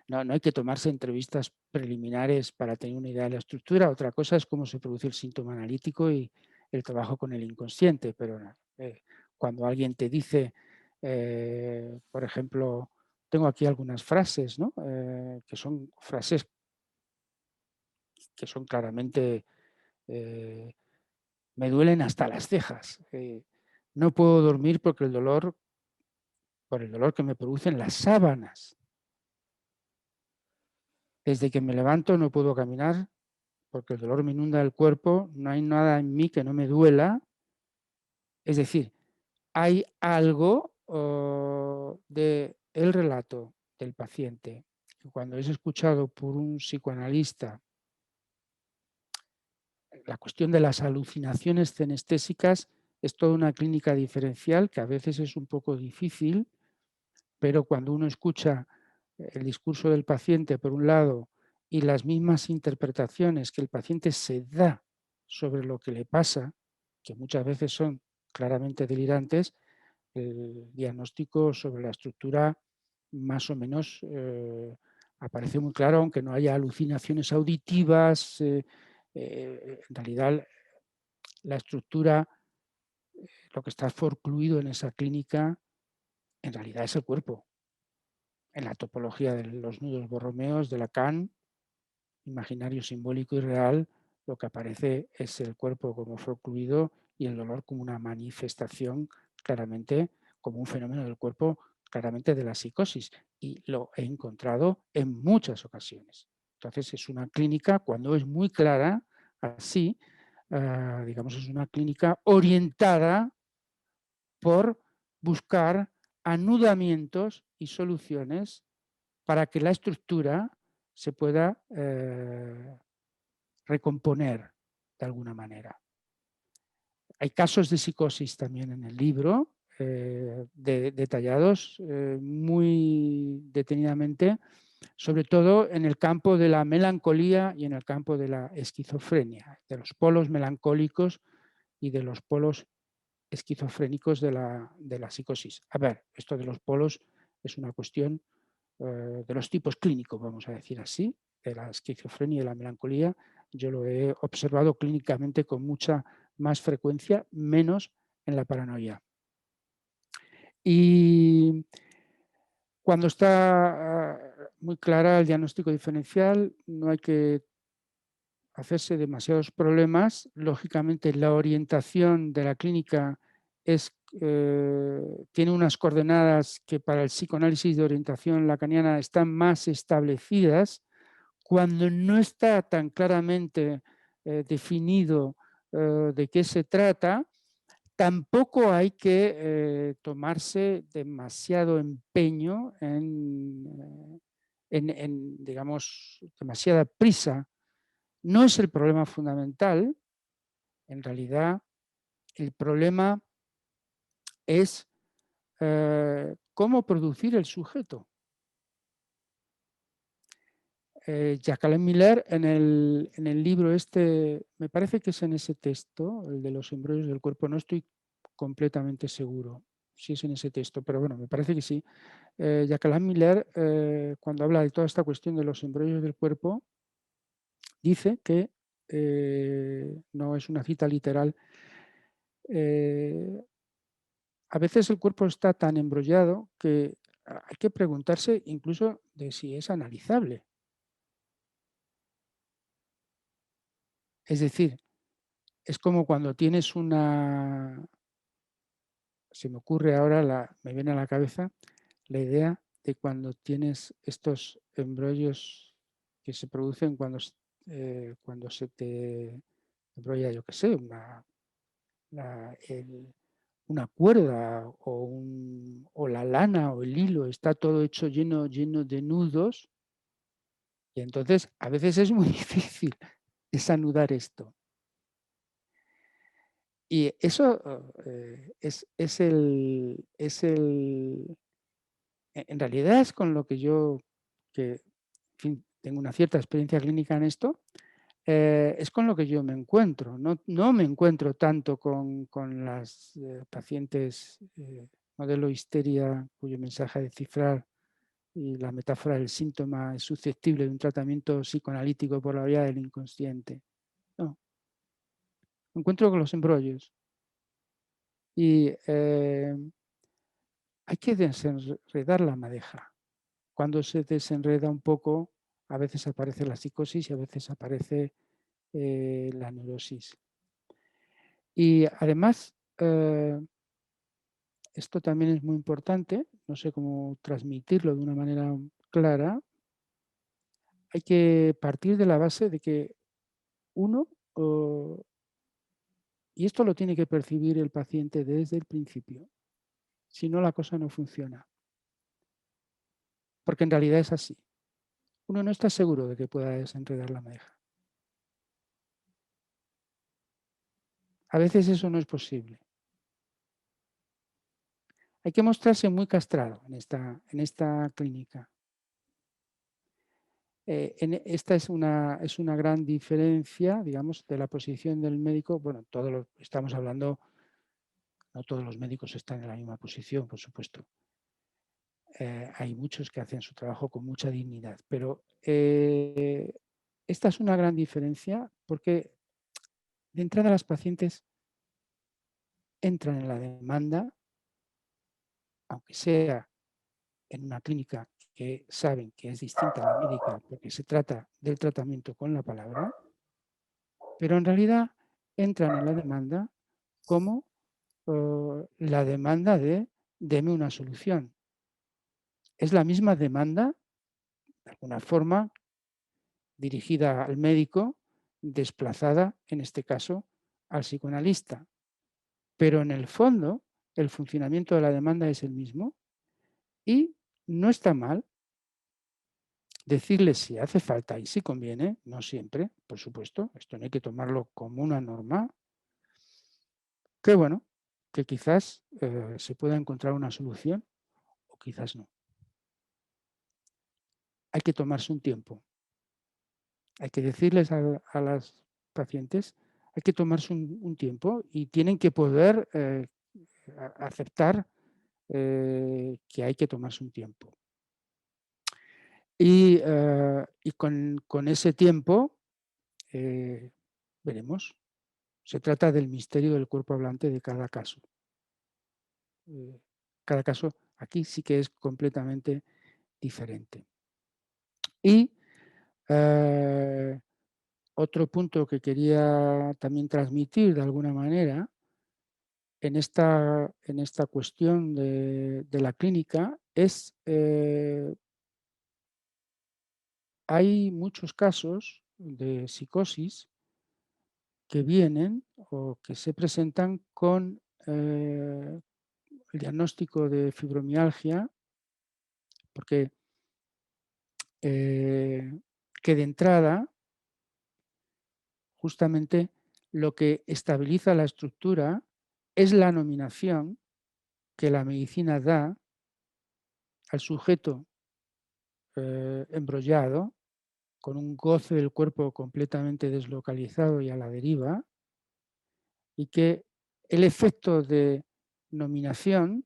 no hay que tomarse entrevistas preliminares para tener una idea de la estructura, otra cosa es cómo se produce el síntoma analítico y el trabajo con el inconsciente, pero cuando alguien te dice, por ejemplo, tengo aquí algunas frases, ¿no? Que son frases que son claramente, me duelen hasta las cejas, no puedo dormir porque por el dolor que me producen las sábanas. Desde que me levanto no puedo caminar porque el dolor me inunda el cuerpo, no hay nada en mí que no me duela. Es decir, hay algo del relato del paciente que cuando es escuchado por un psicoanalista, la cuestión de las alucinaciones cenestésicas es toda una clínica diferencial que a veces es un poco difícil, pero cuando uno escucha el discurso del paciente, por un lado, y las mismas interpretaciones que el paciente se da sobre lo que le pasa, que muchas veces son claramente delirantes, el diagnóstico sobre la estructura más o menos aparece muy claro, aunque no haya alucinaciones auditivas. En realidad, la estructura, lo que está forcluido en esa clínica, en realidad es el cuerpo. En la topología de los nudos borromeos de Lacan, imaginario, simbólico y real, lo que aparece es el cuerpo como forcluido y el dolor como una manifestación claramente, como un fenómeno del cuerpo claramente de la psicosis. Y lo he encontrado en muchas ocasiones. Entonces es una clínica, cuando es muy clara, así, digamos, es una clínica orientada por buscar anudamientos y soluciones para que la estructura se pueda recomponer de alguna manera. Hay casos de psicosis también en el libro, detallados muy detenidamente, sobre todo en el campo de la melancolía y en el campo de la esquizofrenia, de los polos melancólicos y de los polos esquizofrénicos de la psicosis. A ver, esto de los polos es una cuestión de los tipos clínicos, vamos a decir así, de la esquizofrenia y la melancolía. Yo lo he observado clínicamente con mucha más frecuencia, menos en la paranoia. Y cuando está muy clara el diagnóstico diferencial, no hay que hacerse demasiados problemas. Lógicamente, la orientación de la clínica tiene unas coordenadas que para el psicoanálisis de orientación lacaniana están más establecidas. Cuando no está tan claramente definido de qué se trata, tampoco hay que tomarse demasiado empeño digamos, demasiada prisa. No es el problema fundamental. En realidad, el problema es cómo producir el sujeto. Jacqueline Miller en el libro este, me parece que es en ese texto, el de los embrollos del cuerpo, no estoy completamente seguro si es en ese texto, pero bueno, me parece que sí. Jacqueline Miller, cuando habla de toda esta cuestión de los embrollos del cuerpo, dice que, no es una cita literal, a veces el cuerpo está tan embrollado que hay que preguntarse incluso de si es analizable. Es decir, es como cuando tienes se me ocurre ahora, me viene a la cabeza la idea de cuando tienes estos embrollos que se producen cuando se te embrolla, yo qué sé, una cuerda o la lana o el hilo, está todo hecho lleno de nudos, y entonces a veces es muy difícil desanudar esto. Y eso en realidad es con lo que yo, que en fin, tengo una cierta experiencia clínica en esto, es con lo que yo me encuentro. No me encuentro tanto con las pacientes modelo histeria, cuyo mensaje a descifrar y la metáfora del síntoma es susceptible de un tratamiento psicoanalítico por la vía del inconsciente. No, me encuentro con los embrollos. Y hay que desenredar la madeja. Cuando se desenreda un poco, a veces aparece la psicosis y a veces aparece la neurosis. Y además, esto también es muy importante, no sé cómo transmitirlo de una manera clara, hay que partir de la base de que uno, y esto lo tiene que percibir el paciente desde el principio, si no la cosa no funciona. Porque en realidad es así. Uno no está seguro de que pueda desenredar la madeja. A veces eso no es posible. Hay que mostrarse muy castrado en esta clínica. Esta es una gran diferencia, digamos, de la posición del médico. Bueno, estamos hablando, no todos los médicos están en la misma posición, por supuesto. Hay muchos que hacen su trabajo con mucha dignidad, pero esta es una gran diferencia porque de entrada las pacientes entran en la demanda, aunque sea en una clínica que saben que es distinta a la médica porque se trata del tratamiento con la palabra, pero en realidad entran en la demanda como la demanda de deme una solución. Es la misma demanda, de alguna forma, dirigida al médico, desplazada, en este caso, al psicoanalista. Pero en el fondo, el funcionamiento de la demanda es el mismo y no está mal decirles si hace falta y si conviene, no siempre, por supuesto, esto no hay que tomarlo como una norma, que bueno, que quizás se pueda encontrar una solución o quizás no. Hay que tomarse un tiempo. Hay que decirles a las pacientes, hay que tomarse un tiempo y tienen que poder aceptar que hay que tomarse un tiempo. Y con ese tiempo veremos. Se trata del misterio del cuerpo hablante de cada caso. cada caso aquí sí que es completamente diferente. Y otro punto que quería también transmitir de alguna manera en esta cuestión de la clínica es, hay muchos casos de psicosis que vienen o que se presentan con el diagnóstico de fibromialgia, porque que de entrada justamente lo que estabiliza la estructura es la nominación que la medicina da al sujeto embrollado, con un goce del cuerpo completamente deslocalizado y a la deriva, y que el efecto de nominación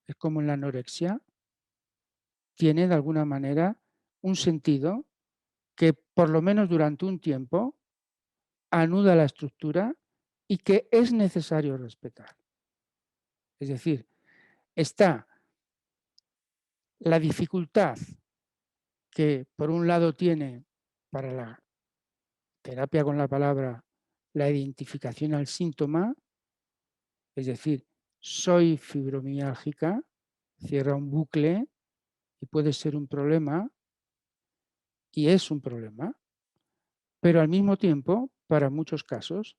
es como en la anorexia, tiene de alguna manera un sentido que por lo menos durante un tiempo anuda la estructura y que es necesario respetar. Es decir, está la dificultad que por un lado tiene para la terapia con la palabra la identificación al síntoma, es decir, soy fibromialgica, cierra un bucle y puede ser un problema, y es un problema, pero al mismo tiempo, para muchos casos,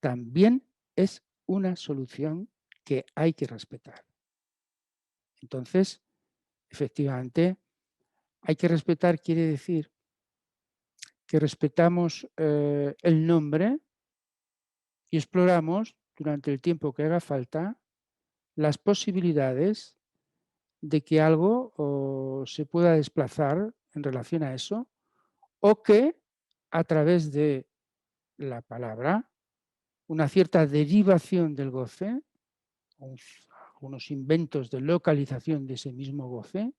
también es una solución que hay que respetar. Entonces, efectivamente, hay que respetar quiere decir que respetamos el nombre y exploramos durante el tiempo que haga falta las posibilidades de que algo se pueda desplazar en relación a eso o que a través de la palabra, una cierta derivación del goce, algunos inventos de localización de ese mismo goce,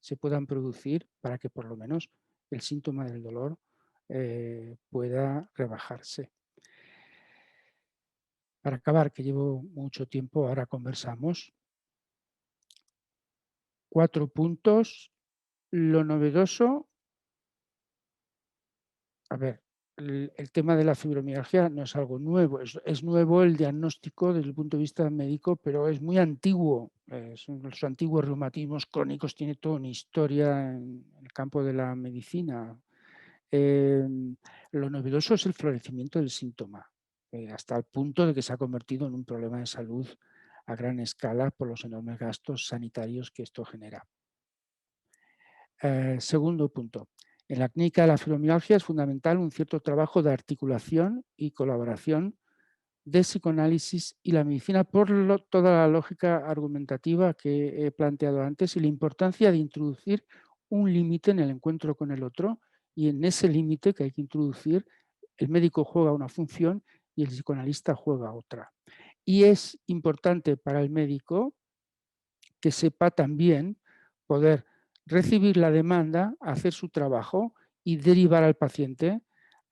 se puedan producir para que por lo menos el síntoma del dolor pueda rebajarse. Para acabar, que llevo mucho tiempo, ahora conversamos. 4 puntos. Lo novedoso, a ver, el tema de la fibromialgia no es algo nuevo, es nuevo el diagnóstico desde el punto de vista médico, pero es muy antiguo. Son los antiguos reumatismos crónicos, tiene toda una historia en el campo de la medicina. Lo novedoso es el florecimiento del síntoma, hasta el punto de que se ha convertido en un problema de salud a gran escala por los enormes gastos sanitarios que esto genera. Segundo punto. En la clínica de la fibromialgia es fundamental un cierto trabajo de articulación y colaboración de psicoanálisis y la medicina por toda la lógica argumentativa que he planteado antes y la importancia de introducir un límite en el encuentro con el otro, y en ese límite que hay que introducir el médico juega una función y el psicoanalista juega otra. Y es importante para el médico que sepa también poder recibir la demanda, hacer su trabajo y derivar al paciente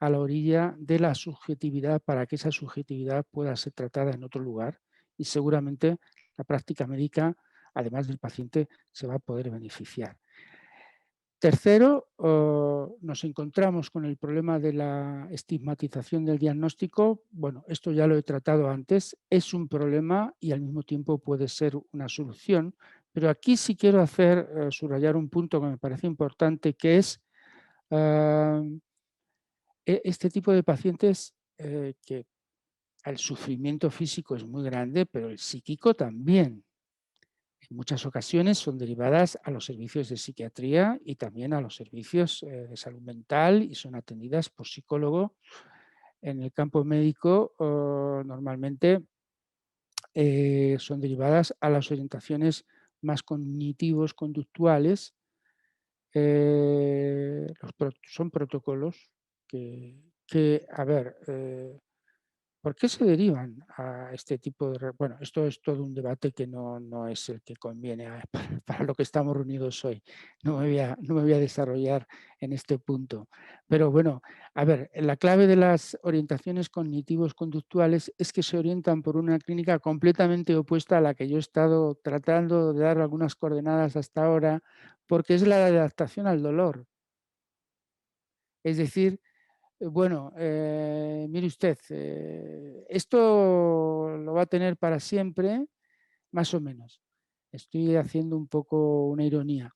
a la orilla de la subjetividad para que esa subjetividad pueda ser tratada en otro lugar, y seguramente la práctica médica, además del paciente, se va a poder beneficiar. Tercero, nos encontramos con el problema de la estigmatización del diagnóstico. Bueno, esto ya lo he tratado antes, es un problema y al mismo tiempo puede ser una solución, pero aquí sí quiero subrayar un punto que me parece importante, que es este tipo de pacientes que el sufrimiento físico es muy grande, pero el psíquico también. En muchas ocasiones son derivadas a los servicios de psiquiatría y también a los servicios de salud mental y son atendidas por psicólogo. En el campo médico, normalmente son derivadas a las orientaciones más cognitivos, conductuales. Son protocolos que a ver, ¿Por qué se derivan a este tipo de... Bueno, esto es todo un debate que no es el que conviene para lo que estamos reunidos hoy. No me voy a desarrollar en este punto. Pero bueno, a ver, la clave de las orientaciones cognitivos conductuales es que se orientan por una clínica completamente opuesta a la que yo he estado tratando de dar algunas coordenadas hasta ahora, porque es la de adaptación al dolor. Es decir, bueno, mire usted, esto lo va a tener para siempre, más o menos. Estoy haciendo un poco una ironía.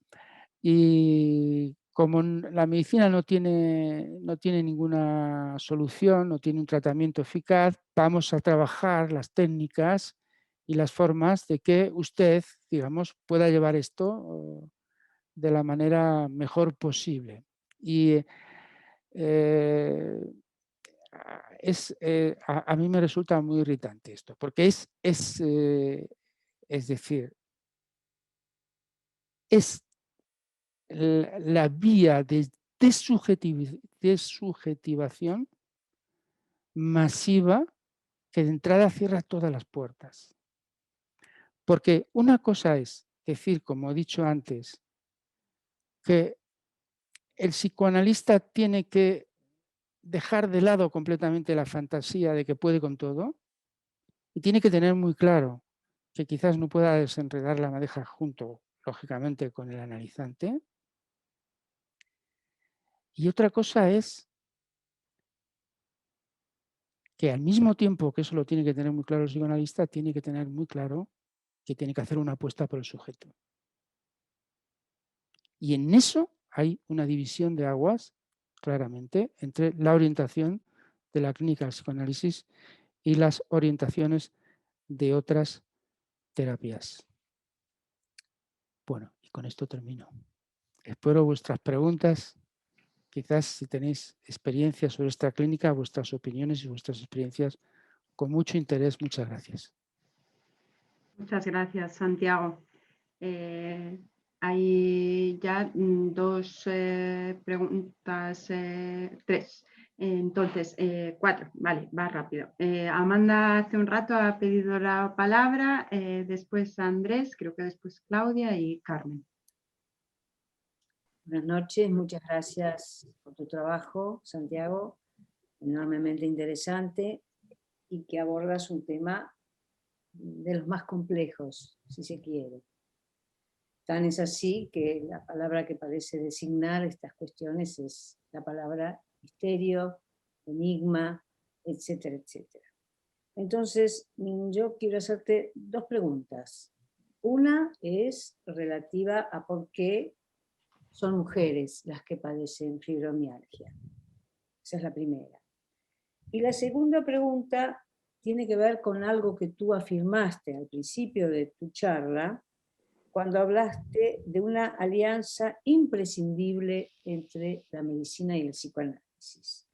Y como la medicina no tiene ninguna solución, no tiene un tratamiento eficaz, vamos a trabajar las técnicas y las formas de que usted, digamos, pueda llevar esto de la manera mejor posible. Y a mí me resulta muy irritante esto, porque es decir, es la vía de desubjetivación masiva que de entrada cierra todas las puertas. Porque una cosa es decir, como he dicho antes, que el psicoanalista tiene que dejar de lado completamente la fantasía de que puede con todo y tiene que tener muy claro que quizás no pueda desenredar la madeja junto, lógicamente, con el analizante. Y otra cosa es que al mismo tiempo que eso lo tiene que tener muy claro el psicoanalista, tiene que tener muy claro que tiene que hacer una apuesta por el sujeto. Y en eso hay una división de aguas, claramente, entre la orientación de la clínica del psicoanálisis y las orientaciones de otras terapias. Bueno, y con esto termino. Espero vuestras preguntas. Quizás si tenéis experiencias sobre esta clínica, vuestras opiniones y vuestras experiencias, con mucho interés. Muchas gracias. Muchas gracias, Santiago. Hay ya dos preguntas, tres. Entonces, cuatro, vale, va rápido. Amanda hace un rato ha pedido la palabra, después Andrés, creo que después Claudia y Carmen. Buenas noches, muchas gracias por tu trabajo, Santiago, enormemente interesante y que abordas un tema de los más complejos, si se quiere. Tan es así que la palabra que parece designar estas cuestiones es la palabra misterio, enigma, etcétera, etcétera. Entonces, yo quiero hacerte dos preguntas. Una es relativa a por qué son mujeres las que padecen fibromialgia. Esa es la primera. Y la segunda pregunta tiene que ver con algo que tú afirmaste al principio de tu charla, cuando hablaste de una alianza imprescindible entre la medicina y el psicoanálisis.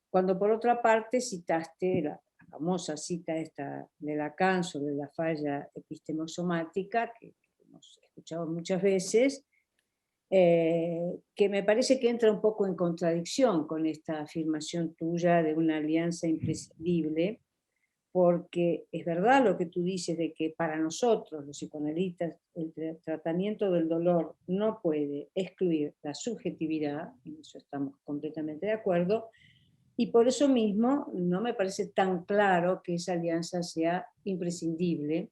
Cuando por otra parte citaste la famosa cita esta de Lacan sobre la falla epistemosomática, que hemos escuchado muchas veces, que me parece que entra un poco en contradicción con esta afirmación tuya de una alianza imprescindible, porque es verdad lo que tú dices de que para nosotros, los psicoanalistas, el tratamiento del dolor no puede excluir la subjetividad, en eso estamos completamente de acuerdo, y por eso mismo no me parece tan claro que esa alianza sea imprescindible,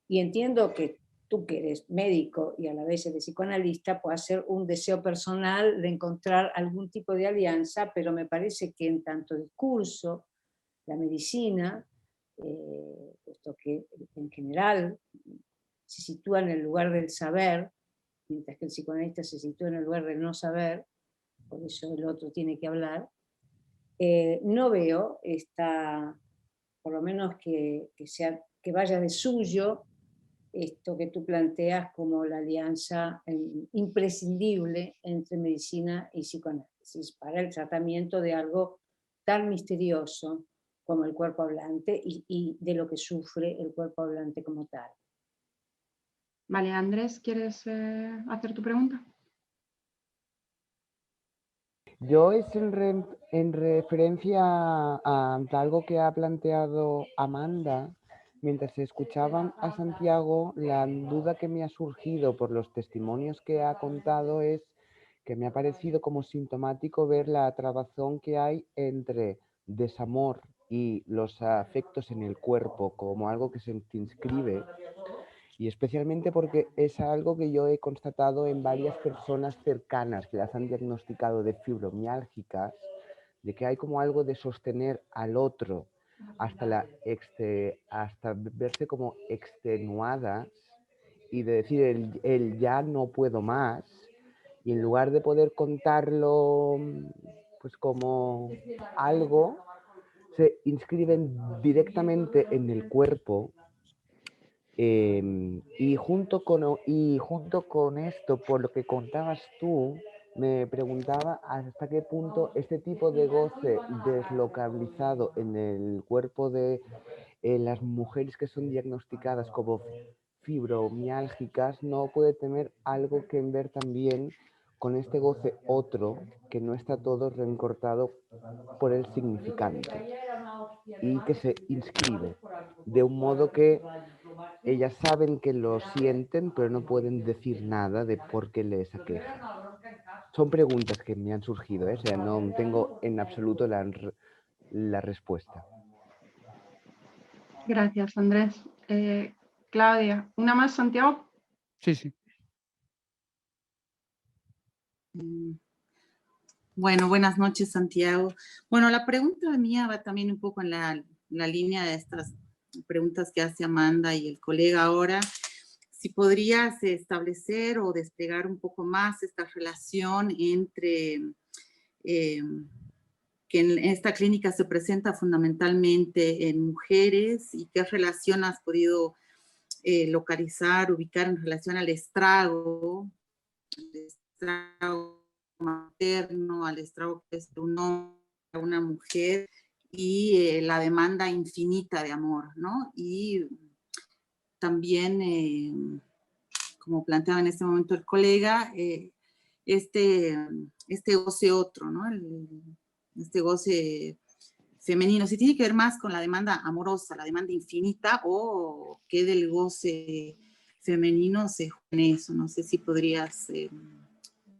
y entiendo que tú que eres médico y a la vez eres psicoanalista, puede ser un deseo personal de encontrar algún tipo de alianza, pero me parece que en tanto discurso, la medicina, puesto que en general se sitúa en el lugar del saber, mientras que el psicoanalista se sitúa en el lugar del no saber, por eso el otro tiene que hablar, no veo por lo menos que vaya de suyo esto que tú planteas como la alianza imprescindible entre medicina y psicoanálisis para el tratamiento de algo tan misterioso como el cuerpo hablante y de lo que sufre el cuerpo hablante como tal. Vale, Andrés, ¿quieres hacer tu pregunta? Yo En referencia a algo que ha planteado Amanda, mientras escuchaban a Santiago, la duda que me ha surgido por los testimonios que ha contado es que me ha parecido como sintomático ver la trabazón que hay entre desamor y los afectos en el cuerpo como algo que se inscribe, y especialmente porque es algo que yo he constatado en varias personas cercanas que las han diagnosticado de fibromiálgicas, de que hay como algo de sostener al otro hasta verse como extenuadas y de decir el ya no puedo más, y en lugar de poder contarlo pues como algo, se inscriben directamente en el cuerpo. Y junto con esto, por lo que contabas tú, me preguntaba hasta qué punto este tipo de goce deslocalizado en el cuerpo de las mujeres que son diagnosticadas como fibromiálgicas no puede tener algo que ver también con este goce otro que no está todo reencortado por el significante y que se inscribe de un modo que ellas saben que lo sienten, pero no pueden decir nada de por qué les aqueja. Son preguntas que me han surgido, ¿eh? O sea, no tengo en absoluto la respuesta. Gracias, Andrés. Claudia, ¿una más, Santiago? Sí, sí. Bueno, buenas noches, Santiago. Bueno, la pregunta mía va también un poco en la línea de estas preguntas que hace Amanda y el colega ahora. Si podrías establecer o desplegar un poco más esta relación entre que en esta clínica se presenta fundamentalmente en mujeres y qué relación has podido localizar, ubicar en relación al estrago materno, al estrago que es de un hombre a una mujer y la demanda infinita de amor, ¿no? Y también, como planteaba en este momento el colega, este goce otro, ¿no? Este goce femenino, si tiene que ver más con la demanda amorosa, la demanda infinita, o que del goce femenino se juega en eso. No sé si podrías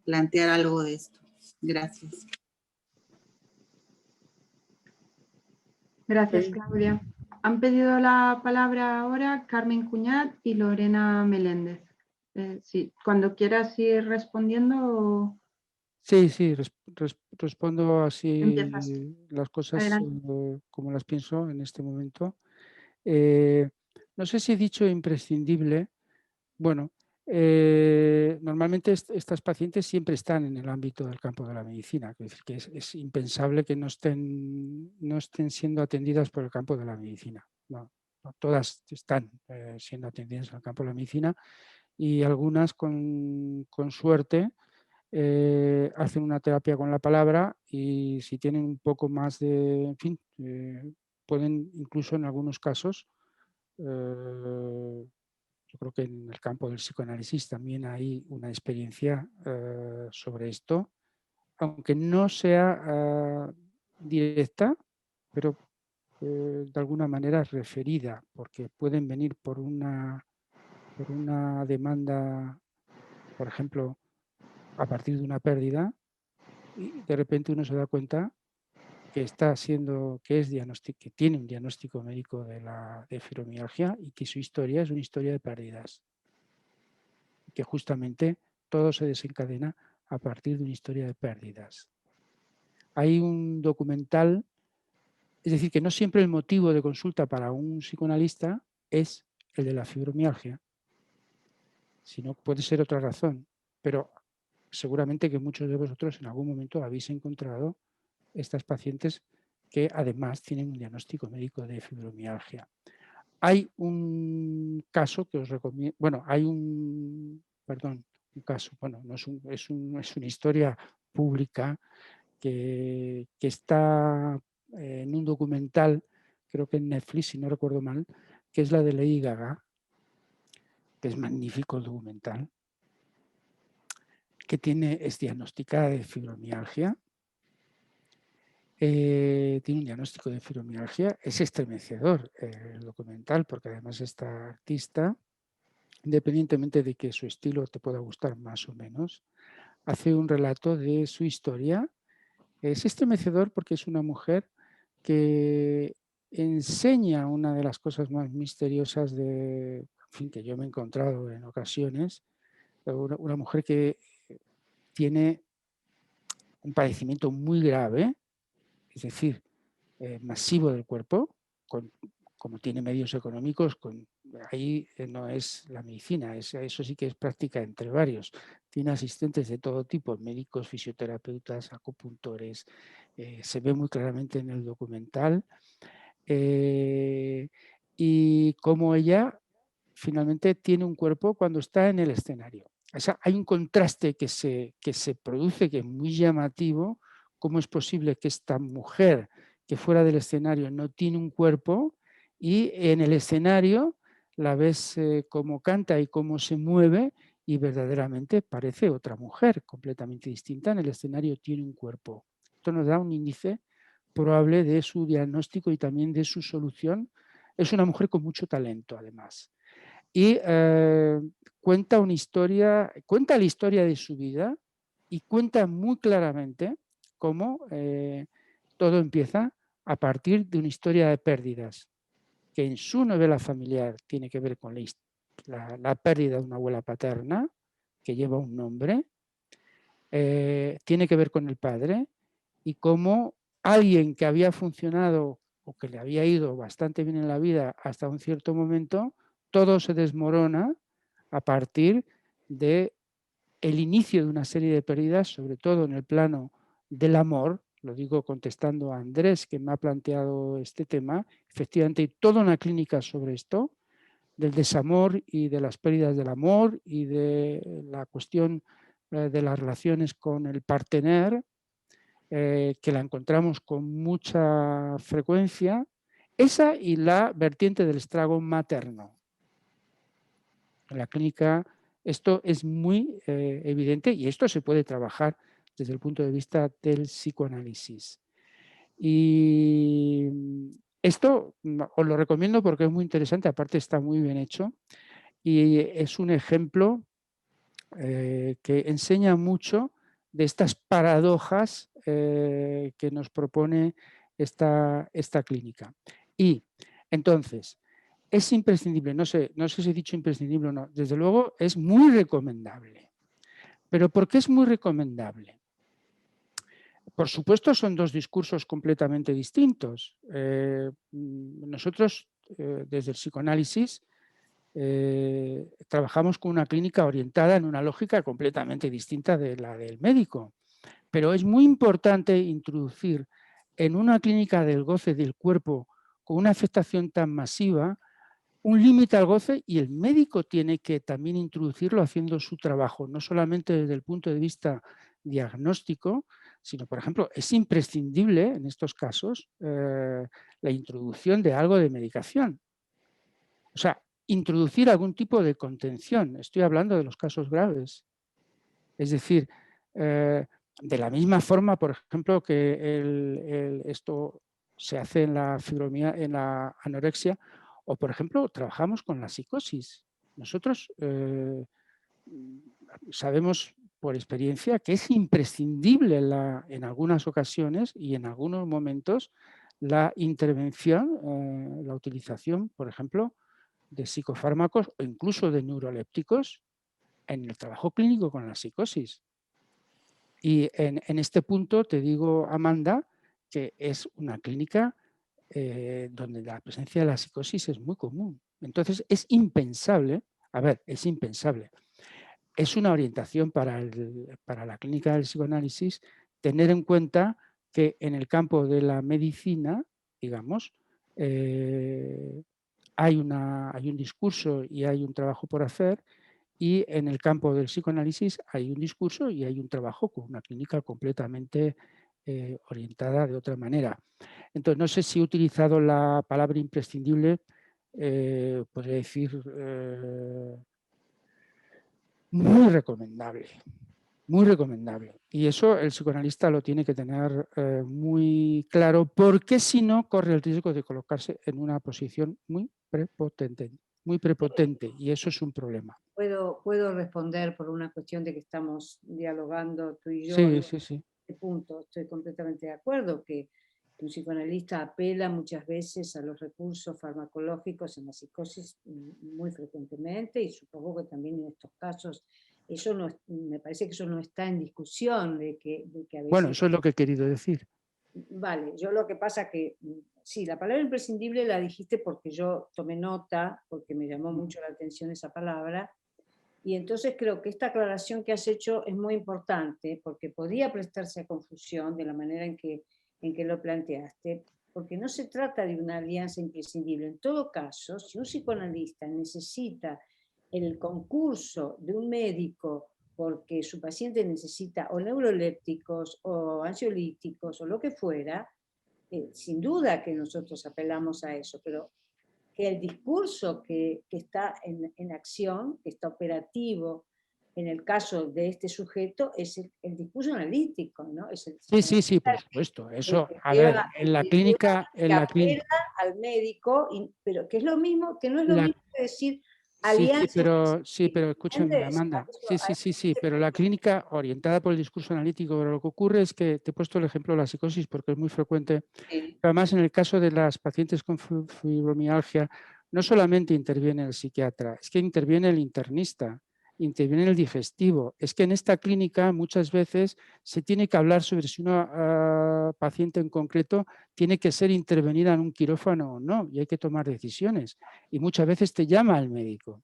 plantear algo de esto. Gracias. Gracias, Claudia. Han pedido la palabra ahora Carmen Cuñat y Lorena Meléndez. Sí, cuando quieras ir respondiendo, Sí, sí, respondo así empiezas. las cosas Adelante. como las pienso en este momento. No sé si he dicho imprescindible. Bueno, normalmente estas pacientes siempre están en el ámbito del campo de la medicina, es decir, que es impensable que no estén siendo atendidas por el campo de la medicina. No, todas están siendo atendidas en el campo de la medicina y algunas con suerte hacen una terapia con la palabra y si tienen un poco más de, en fin, pueden incluso en algunos casos, yo creo que en el campo del psicoanálisis también hay una experiencia sobre esto, aunque no sea directa, pero de alguna manera referida, porque pueden venir por una demanda, por ejemplo, a partir de una pérdida, y de repente uno se da cuenta que que tiene un diagnóstico médico de fibromialgia y que su historia es una historia de pérdidas. Que justamente todo se desencadena a partir de una historia de pérdidas. Hay un documental, es decir, que no siempre el motivo de consulta para un psicoanalista es el de la fibromialgia, sino puede ser otra razón, pero seguramente que muchos de vosotros en algún momento habéis encontrado estas pacientes que además tienen un diagnóstico médico de fibromialgia. Hay un caso que os recomiendo, bueno, un caso, bueno, no es una historia pública que está en un documental, creo que en Netflix, si no recuerdo mal, que es la de Lady Gaga, que es magnífico el documental, que es diagnosticada de fibromialgia Tiene un diagnóstico de fibromialgia. Es estremecedor el documental, porque además esta artista, independientemente de que su estilo te pueda gustar más o menos, hace un relato de su historia. Es estremecedor porque es una mujer que enseña una de las cosas más misteriosas en fin, que yo me he encontrado en ocasiones. Una mujer que tiene un padecimiento muy grave, es decir, masivo del cuerpo, como tiene medios económicos, ahí no es la medicina, eso sí que es práctica entre varios. Tiene asistentes de todo tipo, médicos, fisioterapeutas, acupuntores, se ve muy claramente en el documental, y cómo ella finalmente tiene un cuerpo cuando está en el escenario. O sea, hay un contraste que se produce, que es muy llamativo. ¿Cómo es posible que esta mujer que fuera del escenario no tiene un cuerpo y en el escenario la ves cómo canta y cómo se mueve y verdaderamente parece otra mujer completamente distinta? En el escenario tiene un cuerpo. Esto nos da un índice probable de su diagnóstico y también de su solución. Es una mujer con mucho talento, además. Y cuenta la historia de su vida y cuenta muy claramente cómo todo empieza a partir de una historia de pérdidas, que en su novela familiar tiene que ver con la pérdida de una abuela paterna, que lleva un nombre, tiene que ver con el padre, y cómo alguien que había funcionado o que le había ido bastante bien en la vida hasta un cierto momento, todo se desmorona a partir del inicio de una serie de pérdidas, sobre todo en el plano del amor. Lo digo contestando a Andrés, que me ha planteado este tema. Efectivamente, hay toda una clínica sobre esto, del desamor y de las pérdidas del amor y de la cuestión de las relaciones con el partener, que la encontramos con mucha frecuencia, esa y la vertiente del estrago materno. En la clínica esto es muy evidente y esto se puede trabajar desde el punto de vista del psicoanálisis. Y esto os lo recomiendo porque es muy interesante, aparte está muy bien hecho y es un ejemplo que enseña mucho de estas paradojas que nos propone esta clínica. Y entonces, es imprescindible, no sé si he dicho imprescindible o no, desde luego es muy recomendable. ¿Pero por qué es muy recomendable? Por supuesto son dos discursos completamente distintos. Nosotros, desde el psicoanálisis, trabajamos con una clínica orientada en una lógica completamente distinta de la del médico. Pero es muy importante introducir en una clínica del goce del cuerpo con una afectación tan masiva un límite al goce, y el médico tiene que también introducirlo haciendo su trabajo, no solamente desde el punto de vista diagnóstico, sino, por ejemplo, es imprescindible en estos casos la introducción de algo de medicación. O sea, introducir algún tipo de contención. Estoy hablando de los casos graves. Es decir, de la misma forma, por ejemplo, que esto se hace en la fibromialgia, en la anorexia, o por ejemplo, trabajamos con la psicosis. Nosotros sabemos por experiencia que es imprescindible en algunas ocasiones y en algunos momentos la intervención, la utilización, por ejemplo, de psicofármacos o incluso de neurolépticos en el trabajo clínico con la psicosis. Y en este punto te digo, Amanda, que es una clínica donde la presencia de la psicosis es muy común. Entonces es impensable, es impensable. Es una orientación para la clínica del psicoanálisis tener en cuenta que en el campo de la medicina, digamos, hay un discurso y hay un trabajo por hacer, y en el campo del psicoanálisis hay un discurso y hay un trabajo con una clínica completamente orientada de otra manera. Entonces, no sé si he utilizado la palabra imprescindible, podría decir muy recomendable. Muy recomendable. Y eso el psicoanalista lo tiene que tener muy claro, porque si no corre el riesgo de colocarse en una posición muy prepotente, y eso es un problema. Puedo responder por una cuestión de que estamos dialogando tú y yo Sí, en sí, sí. este punto. Estoy completamente de acuerdo que un psicoanalista apela muchas veces a los recursos farmacológicos en la psicosis muy frecuentemente, y supongo que también en estos casos eso no, me parece que eso no está en discusión, de que a veces... Bueno, eso es lo que he querido decir. Vale, yo lo que pasa que, sí, la palabra imprescindible la dijiste porque yo tomé nota, porque me llamó mucho la atención esa palabra, y entonces creo que esta aclaración que has hecho es muy importante, porque podía prestarse a confusión de la manera en que lo planteaste, porque no se trata de una alianza imprescindible. En todo caso, si un psicoanalista necesita el concurso de un médico porque su paciente necesita o neurolépticos o ansiolíticos o lo que fuera, sin duda que nosotros apelamos a eso, pero que el discurso que está en acción, que está operativo en el caso de este sujeto, es el discurso analítico, ¿no? Es el Sí, sí, sí, por supuesto. el Eso, que a lleva, ver, en el la que clínica, lleva, que apela al médico, pero que es lo mismo, que no es lo mismo que decir sí, alianza sí, pero escúchame, ¿entiendes? Amanda. Sí, sí, sí, sí, pero la clínica orientada por el discurso analítico, pero lo que ocurre es que te he puesto el ejemplo de la psicosis porque es muy frecuente. Sí. Además, en el caso de las pacientes con fibromialgia, no solamente interviene el psiquiatra, es que interviene el internista, interviene el digestivo. Es que en esta clínica muchas veces se tiene que hablar sobre si una paciente en concreto tiene que ser intervenida en un quirófano o no, y hay que tomar decisiones. Y muchas veces te llama el médico.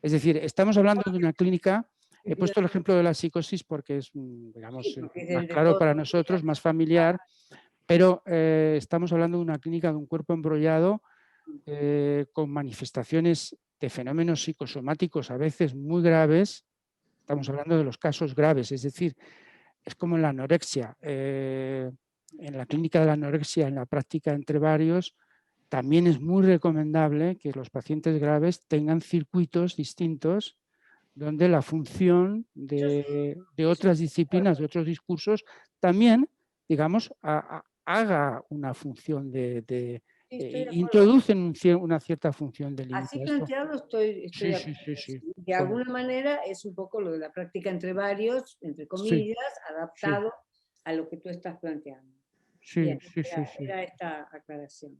Es decir, estamos hablando de una clínica. He puesto el ejemplo de la psicosis porque es, digamos, Sí, porque es más el de claro todos para los días. nosotros, más familiar, pero estamos hablando de una clínica de un cuerpo embrollado con manifestaciones de fenómenos psicosomáticos a veces muy graves. Estamos hablando de los casos graves, es decir, es como en la anorexia. En la clínica de la anorexia, en la práctica entre varios, también es muy recomendable que los pacientes graves tengan circuitos distintos donde la función de otras disciplinas, de otros discursos, también, digamos, haga una función Sí, estoy de acuerdo. introducen una cierta función de límite Así a esto. planteado estoy Sí, de sí, acuerdo. sí, sí. De alguna manera es un poco lo de la práctica entre varios, entre Sí, comillas, sí, adaptado a lo que tú estás planteando. sí, Bien, sí, sí, sí. era esta aclaración.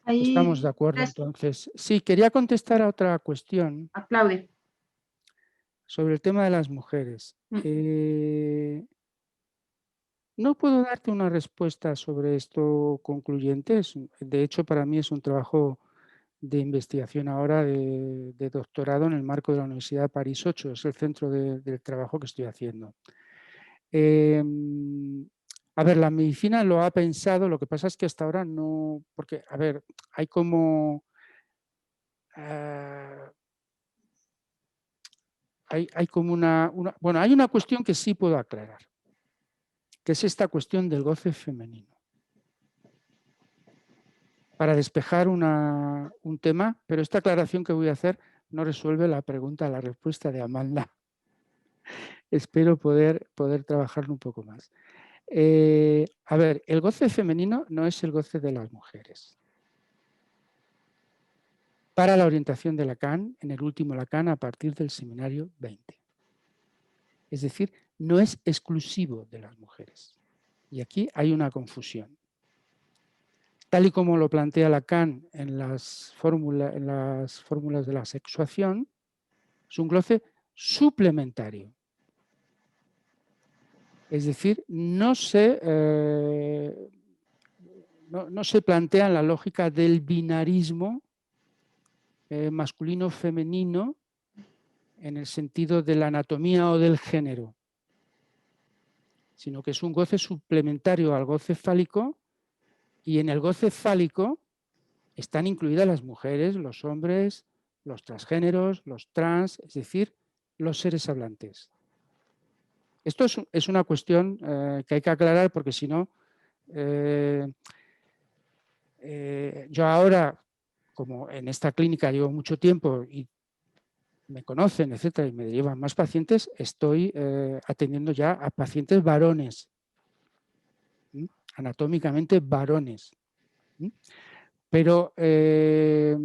Estamos de Ahí acuerdo, entonces. Sí, quería contestar a otra cuestión aplaude. sobre el tema de las mujeres. No puedo darte una respuesta sobre esto concluyente. De hecho, para mí es un trabajo de investigación ahora de doctorado en el marco de la Universidad de París 8. Es el centro del trabajo que estoy haciendo. A ver, la medicina lo ha pensado, lo que pasa es que hasta ahora no, porque, a ver, hay como... hay como bueno, hay una cuestión que sí puedo aclarar, que es esta cuestión del goce femenino. Para despejar un tema, pero esta aclaración que voy a hacer no resuelve la pregunta, la respuesta de Amanda. Espero poder trabajarlo un poco más. A ver, el goce femenino no es el goce de las mujeres. Para la orientación de Lacan, en el último Lacan, a partir del seminario 20. Es decir, no es exclusivo de las mujeres. Y aquí hay una confusión. Tal y como lo plantea Lacan en las fórmulas de la sexuación, es un goce suplementario. Es decir, no se plantea en la lógica del binarismo masculino-femenino en el sentido de la anatomía o del género, sino que es un goce suplementario al goce fálico, y en el goce fálico están incluidas las mujeres, los hombres, los transgéneros, los trans, es decir, los seres hablantes. Esto es una cuestión que hay que aclarar, porque si no, yo ahora, como en esta clínica llevo mucho tiempo y me conocen, etcétera, y me llevan más pacientes, estoy atendiendo ya a pacientes varones, anatómicamente varones. Pero esta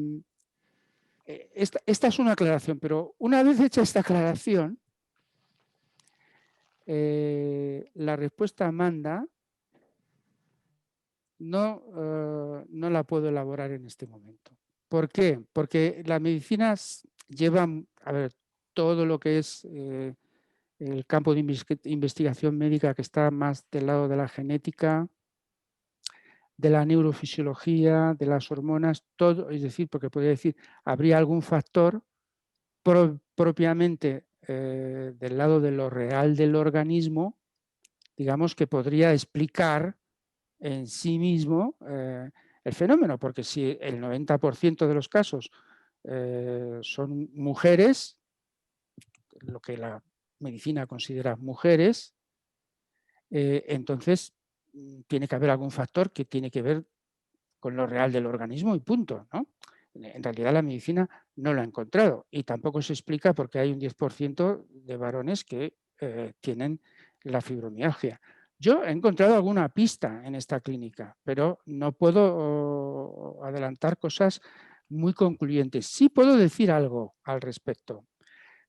es una aclaración, pero una vez hecha esta aclaración, la respuesta a Amanda no la puedo elaborar en este momento. ¿Por qué? Porque la medicina lleva, a ver, todo lo que es el campo de investigación médica que está más del lado de la genética, de la neurofisiología, de las hormonas, todo, es decir, porque podría decir, habría algún factor propiamente del lado de lo real del organismo, digamos, que podría explicar en sí mismo el fenómeno, porque si el 90% de los casos son mujeres, lo que la medicina considera mujeres, entonces tiene que haber algún factor que tiene que ver con lo real del organismo y punto, ¿no? En realidad la medicina no lo ha encontrado y tampoco se explica por qué hay un 10% de varones que tienen la fibromialgia. Yo he encontrado alguna pista en esta clínica, pero no puedo adelantar cosas muy concluyentes. Sí puedo decir algo al respecto,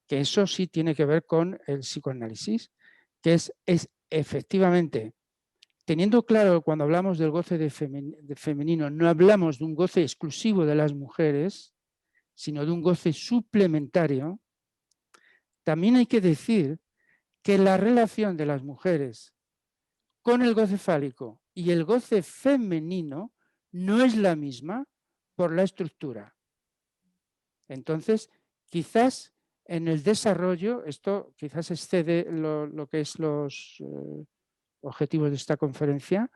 que eso sí tiene que ver con el psicoanálisis, que es efectivamente, teniendo claro que cuando hablamos del goce de femenino, no hablamos de un goce exclusivo de las mujeres, sino de un goce suplementario, también hay que decir que la relación de las mujeres con el goce fálico y el goce femenino no es la misma por la estructura. Entonces, quizás en el desarrollo, esto quizás excede lo que es los objetivos de esta conferencia,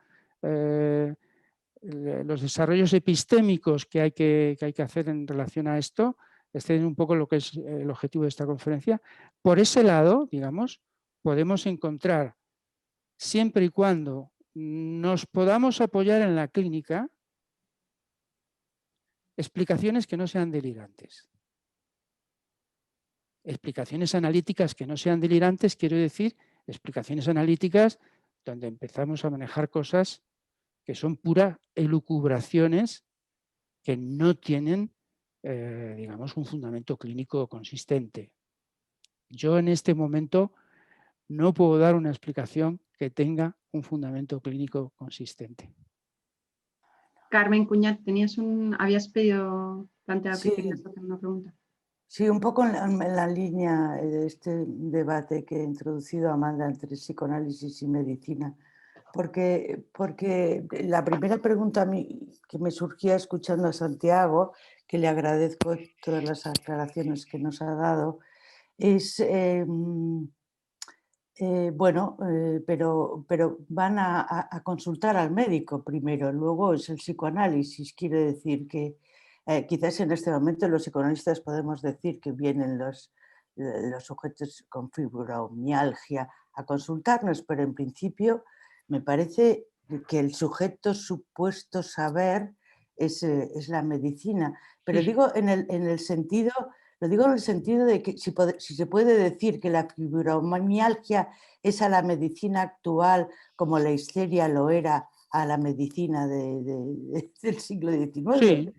los desarrollos epistémicos que hay que hacer en relación a esto, exceden un poco lo que es el objetivo de esta conferencia. Por ese lado, digamos, podemos encontrar, siempre y cuando nos podamos apoyar en la clínica, explicaciones que no sean delirantes. Explicaciones analíticas que no sean delirantes, quiero decir, explicaciones analíticas donde empezamos a manejar cosas que son puras elucubraciones que no tienen, digamos, un fundamento clínico consistente. Yo en este momento no puedo dar una explicación que tenga un fundamento clínico consistente. Carmen Cuñat, habías planteado que Sí. querías hacer una pregunta. Sí, un poco en la línea de este debate que ha introducido Amanda entre psicoanálisis y medicina, porque la primera pregunta a mí, que me surgía escuchando a Santiago, que le agradezco todas las aclaraciones que nos ha dado, es, pero van a consultar al médico primero, luego es el psicoanálisis, quiere decir que quizás en este momento los psicoanalistas podemos decir que vienen los sujetos con fibromialgia a consultarnos, pero en principio me parece que el sujeto supuesto saber es la medicina. Pero digo en el sentido, lo digo en el sentido de que si se puede decir que la fibromialgia es a la medicina actual como la histeria lo era a la medicina del siglo XIX. Sí.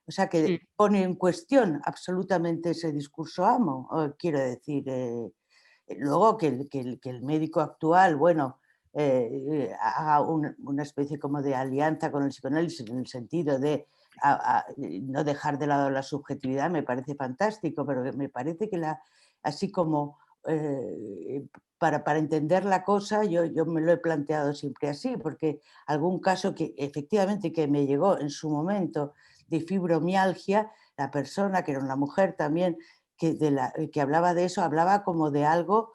O sea, que pone en cuestión absolutamente ese discurso amo, quiero decir. Luego que el médico actual, bueno, haga una especie como de alianza con el psicoanálisis en el sentido de no dejar de lado la subjetividad, me parece fantástico, pero me parece que así como para entender la cosa, yo me lo he planteado siempre así, porque algún caso que efectivamente que me llegó en su momento de fibromialgia, la persona, que era una mujer también, que hablaba de eso, hablaba como de algo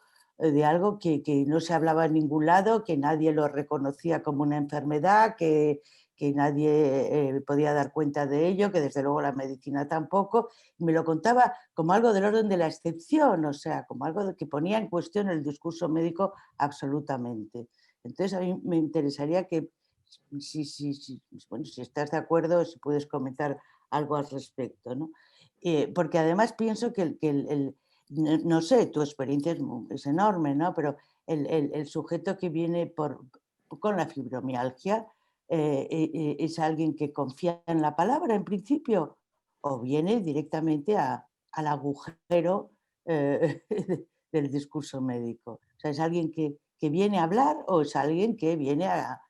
que no se hablaba en ningún lado, que nadie lo reconocía como una enfermedad, que nadie podía dar cuenta de ello, que desde luego la medicina tampoco. Me lo contaba como algo del orden de la excepción, o sea, como algo que ponía en cuestión el discurso médico absolutamente. Entonces a mí me interesaría que, si estás de acuerdo, si puedes comentar algo al respecto, ¿no? porque además pienso que no sé, tu experiencia es enorme, ¿no? Pero el sujeto que viene con la fibromialgia es alguien que confía en la palabra en principio o viene directamente al agujero del discurso médico. O sea, ¿es alguien que viene a hablar o es alguien que viene a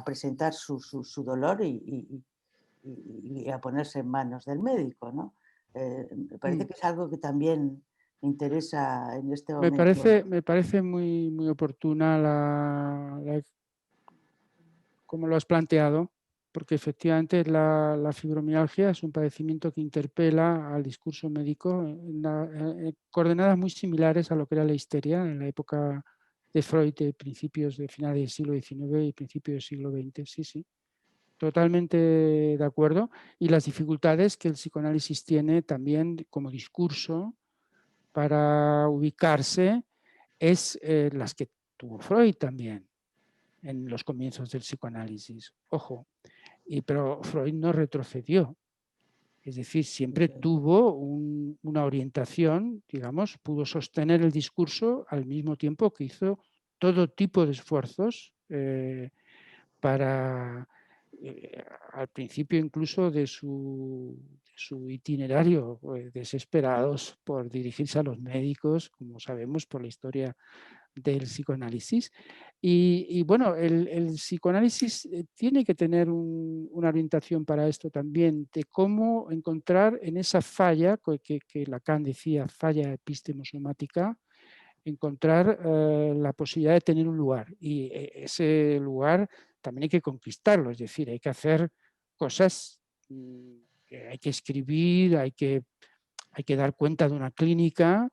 presentar su dolor y a ponerse en manos del médico, ¿no? Me parece que es algo que también me interesa en este momento. Me parece muy, muy oportuna como lo has planteado, porque efectivamente la fibromialgia es un padecimiento que interpela al discurso médico en coordenadas muy similares a lo que era la histeria en la época de Freud, de principios de finales del siglo XIX y principios del siglo XX. Sí, sí, totalmente de acuerdo. Y las dificultades que el psicoanálisis tiene también como discurso para ubicarse es las que tuvo Freud también en los comienzos del psicoanálisis. Ojo, pero Freud no retrocedió. Es decir, siempre tuvo una orientación, digamos, pudo sostener el discurso al mismo tiempo que hizo todo tipo de esfuerzos para, al principio incluso de su itinerario, desesperados por dirigirse a los médicos, como sabemos por la historia del psicoanálisis. Y bueno, el psicoanálisis tiene que tener una orientación para esto también, de cómo encontrar en esa falla, que Lacan decía, falla epistemosomática, encontrar la posibilidad de tener un lugar. Y ese lugar también hay que conquistarlo, es decir, hay que hacer cosas, hay que escribir, hay que dar cuenta de una clínica.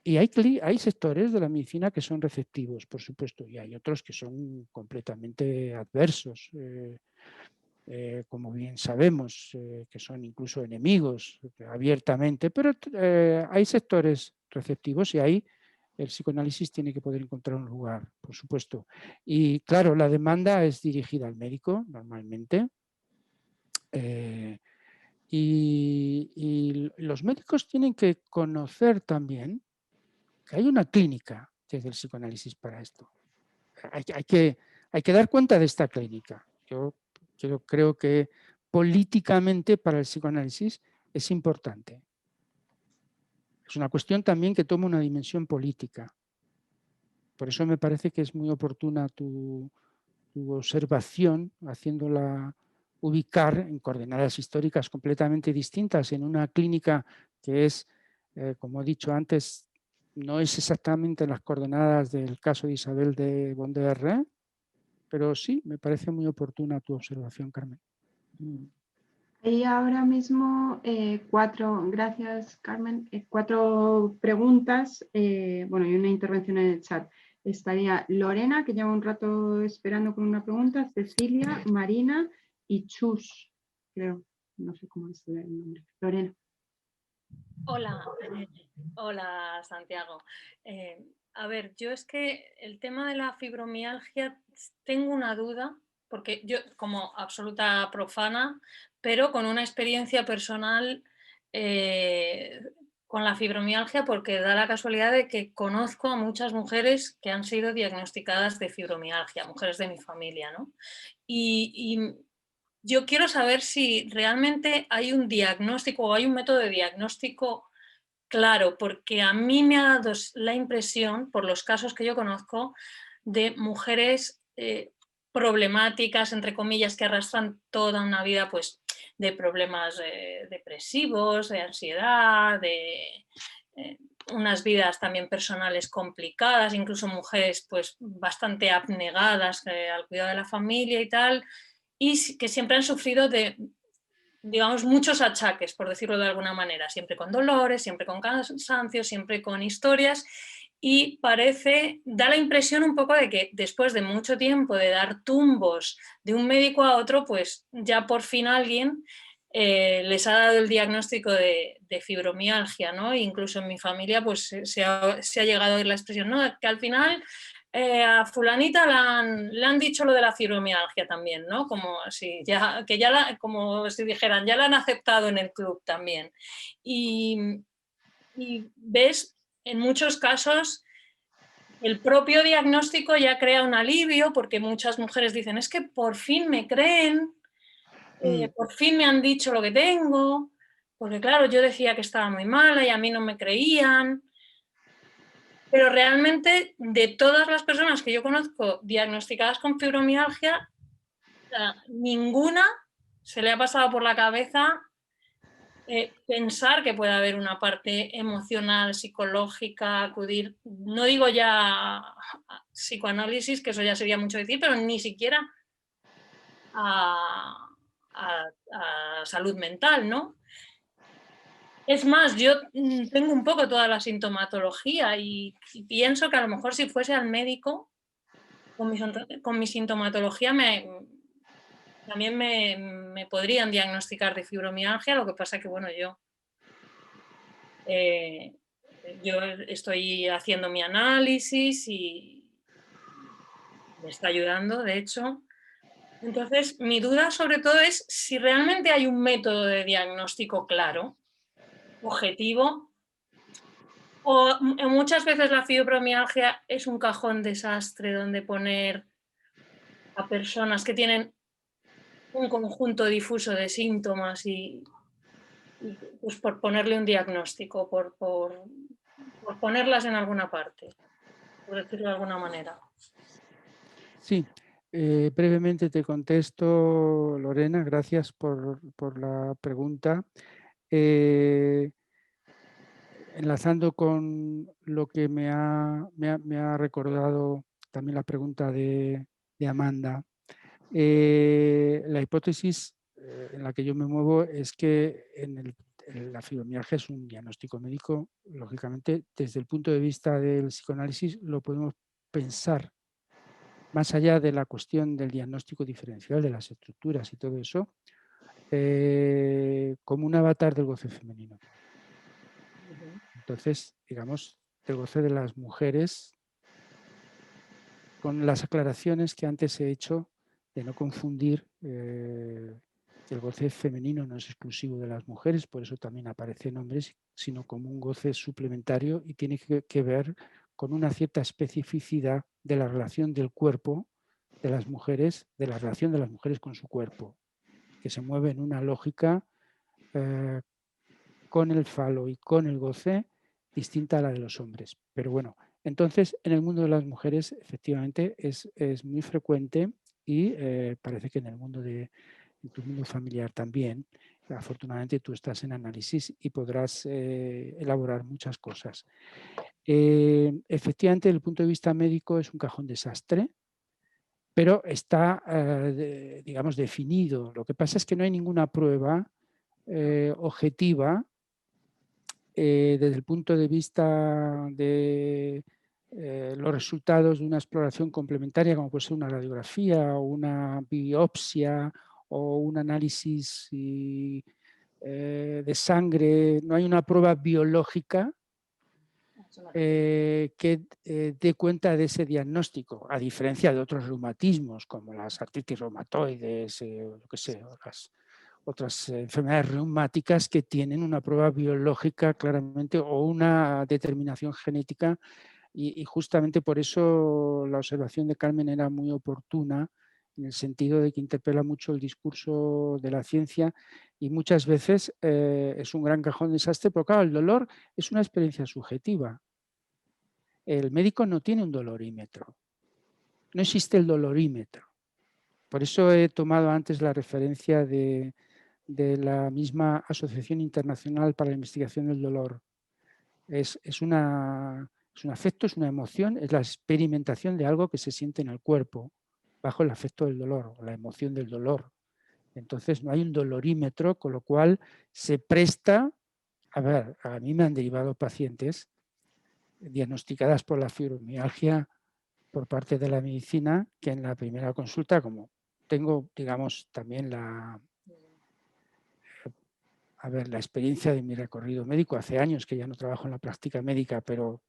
Y hay sectores de la medicina que son receptivos, por supuesto, y hay otros que son completamente adversos, como bien sabemos, que son incluso enemigos abiertamente, pero hay sectores receptivos y ahí el psicoanálisis tiene que poder encontrar un lugar, por supuesto. Y claro, la demanda es dirigida al médico normalmente. Y los médicos tienen que conocer también que hay una clínica desde el psicoanálisis para esto. Hay que dar cuenta de esta clínica. Yo creo que políticamente para el psicoanálisis es importante. Es una cuestión también que toma una dimensión política. Por eso me parece que es muy oportuna tu observación, haciéndola ubicar en coordenadas históricas completamente distintas en una clínica que es, como he dicho antes, no es exactamente en las coordenadas del caso de Isabel de Bondaire, pero sí, me parece muy oportuna tu observación, Carmen. Hay ahora mismo gracias Carmen, 4 preguntas, bueno, y una intervención en el chat. Estaría Lorena, que lleva un rato esperando con una pregunta, Cecilia, Marina y Chus, creo, no sé cómo es el nombre. Lorena. Hola, hola Santiago. A ver, yo es que el tema de la fibromialgia tengo una duda, porque yo como absoluta profana, pero con una experiencia personal con la fibromialgia, porque da la casualidad de que conozco a muchas mujeres que han sido diagnosticadas de fibromialgia, mujeres de mi familia, ¿no? Y yo quiero saber si realmente hay un diagnóstico o hay un método de diagnóstico claro, porque a mí me ha dado la impresión, por los casos que yo conozco, de mujeres problemáticas, entre comillas, que arrastran toda una vida pues, de problemas depresivos, de ansiedad, de unas vidas también personales complicadas, incluso mujeres pues, bastante abnegadas al cuidado de la familia y tal, y que siempre han sufrido de, digamos, muchos achaques, por decirlo de alguna manera, siempre con dolores, siempre con cansancio, siempre con historias, y da la impresión un poco de que después de mucho tiempo de dar tumbos de un médico a otro, pues ya por fin alguien les ha dado el diagnóstico de fibromialgia, ¿no? E incluso en mi familia pues se ha llegado a oír la expresión, ¿no? Que al final a fulanita le han dicho lo de la fibromialgia también, ¿no? Como si, como si dijeran, ya la han aceptado en el club también. Y ves, en muchos casos, el propio diagnóstico ya crea un alivio, porque muchas mujeres dicen, es que por fin me creen, por fin me han dicho lo que tengo, porque claro, yo decía que estaba muy mala y a mí no me creían. Pero realmente, de todas las personas que yo conozco diagnosticadas con fibromialgia, ninguna se le ha pasado por la cabeza pensar que puede haber una parte emocional, psicológica, acudir, no digo ya a psicoanálisis, que eso ya sería mucho decir, pero ni siquiera a salud mental, ¿no? Es más, yo tengo un poco toda la sintomatología y pienso que a lo mejor si fuese al médico con mi sintomatología también me podrían diagnosticar de fibromialgia, lo que pasa que, bueno, yo estoy haciendo mi análisis y me está ayudando, de hecho. Entonces, mi duda sobre todo es si realmente hay un método de diagnóstico claro, objetivo, o muchas veces la fibromialgia es un cajón desastre donde poner a personas que tienen un conjunto difuso de síntomas y pues por ponerle un diagnóstico, por ponerlas en alguna parte, por decirlo de alguna manera. Sí, brevemente te contesto, Lorena, gracias por la pregunta. Enlazando con lo que me ha recordado también la pregunta de Amanda, la hipótesis en la que yo me muevo es que la fibromialgia es un diagnóstico médico. Lógicamente, desde el punto de vista del psicoanálisis lo podemos pensar más allá de la cuestión del diagnóstico diferencial de las estructuras y todo eso, como un avatar del goce femenino. Entonces, digamos, el goce de las mujeres, con las aclaraciones que antes he hecho de no confundir, el goce femenino no es exclusivo de las mujeres, por eso también aparece en hombres, sino como un goce suplementario y tiene que ver con una cierta especificidad de la relación del cuerpo de las mujeres, de la relación de las mujeres con su cuerpo, que se mueve en una lógica con el falo y con el goce distinta a la de los hombres. Pero bueno, entonces en el mundo de las mujeres efectivamente es muy frecuente y parece que en el mundo en tu mundo familiar también. Afortunadamente tú estás en análisis y podrás elaborar muchas cosas. Efectivamente, desde el punto de vista médico es un cajón desastre, pero está, digamos, definido. Lo que pasa es que no hay ninguna prueba objetiva desde el punto de vista de los resultados de una exploración complementaria, como puede ser una radiografía o una biopsia o un análisis de sangre. No hay una prueba biológica que dé cuenta de ese diagnóstico, a diferencia de otros reumatismos como las artritis reumatoides, lo que sé, otras enfermedades reumáticas que tienen una prueba biológica claramente o una determinación genética y justamente por eso la observación de Carmen era muy oportuna en el sentido de que interpela mucho el discurso de la ciencia y muchas veces es un gran cajón de desastre, pero claro, el dolor es una experiencia subjetiva. El médico no tiene un dolorímetro, no existe el dolorímetro. Por eso he tomado antes la referencia de la misma Asociación Internacional para la Investigación del Dolor. Es un afecto, es una emoción, es la experimentación de algo que se siente en el cuerpo bajo el afecto del dolor o la emoción del dolor. Entonces no hay un dolorímetro, con lo cual se presta, a ver, a mí me han derivado pacientes diagnosticadas por la fibromialgia por parte de la medicina, que en la primera consulta, como tengo, digamos, también a ver, la experiencia de mi recorrido médico. Hace años que ya no trabajo en la práctica médica, pero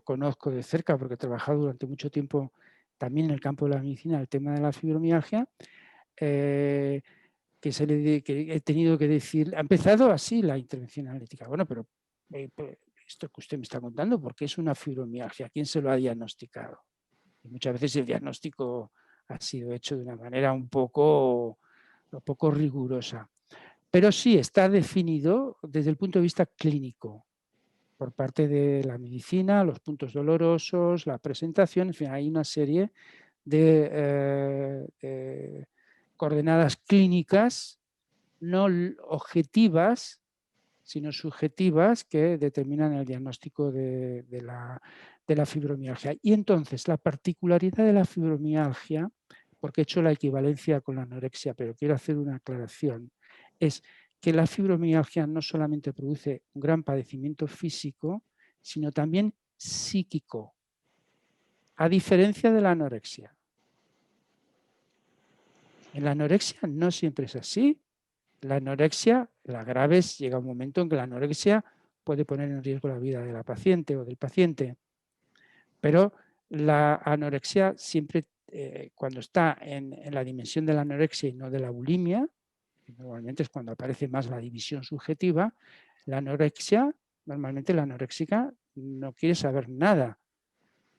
conozco de cerca, porque he trabajado durante mucho tiempo también en el campo de la medicina el tema de la fibromialgia, que he tenido que decir, ha empezado así la intervención analítica. Bueno, pero esto que usted me está contando, ¿por qué es una fibromialgia? ¿Quién se lo ha diagnosticado? Y muchas veces el diagnóstico ha sido hecho de una manera un poco rigurosa. Pero sí está definido desde el punto de vista clínico, por parte de la medicina, los puntos dolorosos, la presentación, en fin, hay una serie de coordenadas clínicas no objetivas, sino subjetivas, que determinan el diagnóstico de la fibromialgia. Y entonces, la particularidad de la fibromialgia, porque he hecho la equivalencia con la anorexia, pero quiero hacer una aclaración, es que la fibromialgia no solamente produce un gran padecimiento físico, sino también psíquico, a diferencia de la anorexia. En la anorexia no siempre es así. La anorexia, la grave, llega un momento en que la anorexia puede poner en riesgo la vida de la paciente o del paciente. Pero la anorexia siempre, cuando está en la dimensión de la anorexia y no de la bulimia, normalmente es cuando aparece más la división subjetiva, la anorexia, normalmente la anoréxica no quiere saber nada,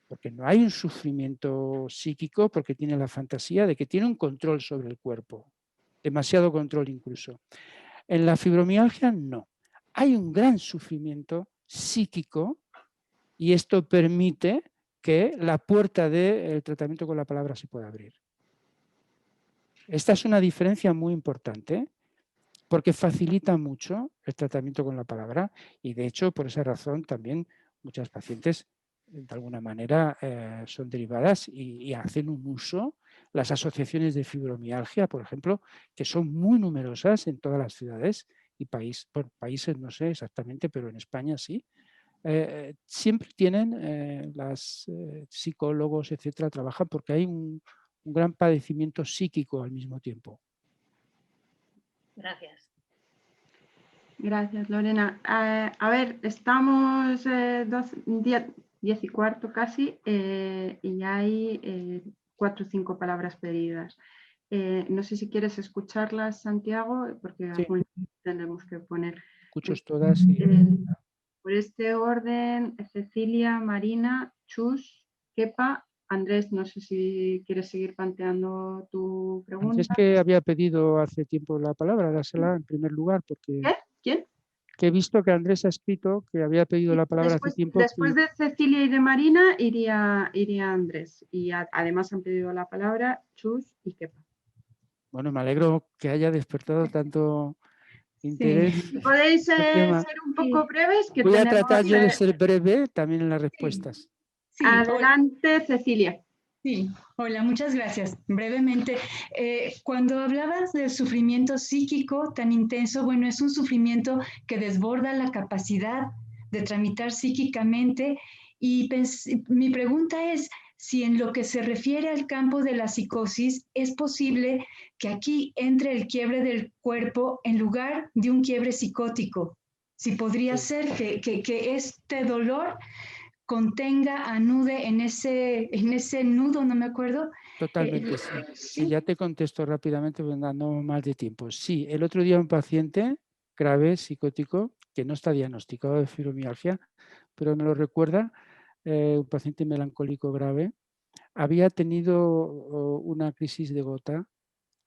porque no hay un sufrimiento psíquico, porque tiene la fantasía de que tiene un control sobre el cuerpo, demasiado control incluso. En la fibromialgia no, hay un gran sufrimiento psíquico y esto permite que la puerta del tratamiento con la palabra se pueda abrir. Esta es una diferencia muy importante, porque facilita mucho el tratamiento con la palabra y, de hecho, por esa razón también muchas pacientes de alguna manera son derivadas y hacen un uso. Las asociaciones de fibromialgia, por ejemplo, que son muy numerosas en todas las ciudades y países, no sé exactamente, pero en España sí, siempre tienen las psicólogos, etcétera, trabajan porque hay un gran padecimiento psíquico al mismo tiempo. Gracias. Gracias, Lorena. A ver, estamos 10:15 casi y ya hay 4 o 5 palabras pedidas. No sé si quieres escucharlas, Santiago, porque Sí. algunas tenemos que poner. Escucho todas y... Por este orden, Cecilia, Marina, Chus, Kepa, Andrés, no sé si quieres seguir planteando tu pregunta. Es que había pedido hace tiempo la palabra, dásela en primer lugar, porque... ¿Qué? ¿Quién? Que he visto que Andrés ha escrito que había pedido la palabra hace tiempo. Después de Cecilia y de Marina iría Andrés. Y además han pedido la palabra Chus y Kepa. Bueno, me alegro que haya despertado tanto interés. Si podéis ser un poco breves. Que voy a tratar yo de ser breve también en las respuestas. Sí, adelante, Cecilia. Sí, hola, muchas gracias. Brevemente, cuando hablabas del sufrimiento psíquico tan intenso, bueno, es un sufrimiento que desborda la capacidad de tramitar psíquicamente y mi pregunta es si en lo que se refiere al campo de la psicosis es posible que aquí entre el quiebre del cuerpo en lugar de un quiebre psicótico. Si podría ser que este dolor contenga, anude en ese nudo, no me acuerdo. Totalmente, sí. Sí, ya te contesto rápidamente, dando más de tiempo. Sí, el otro día un paciente grave, psicótico, que no está diagnosticado de fibromialgia, pero me lo recuerda, un paciente melancólico grave, había tenido una crisis de gota.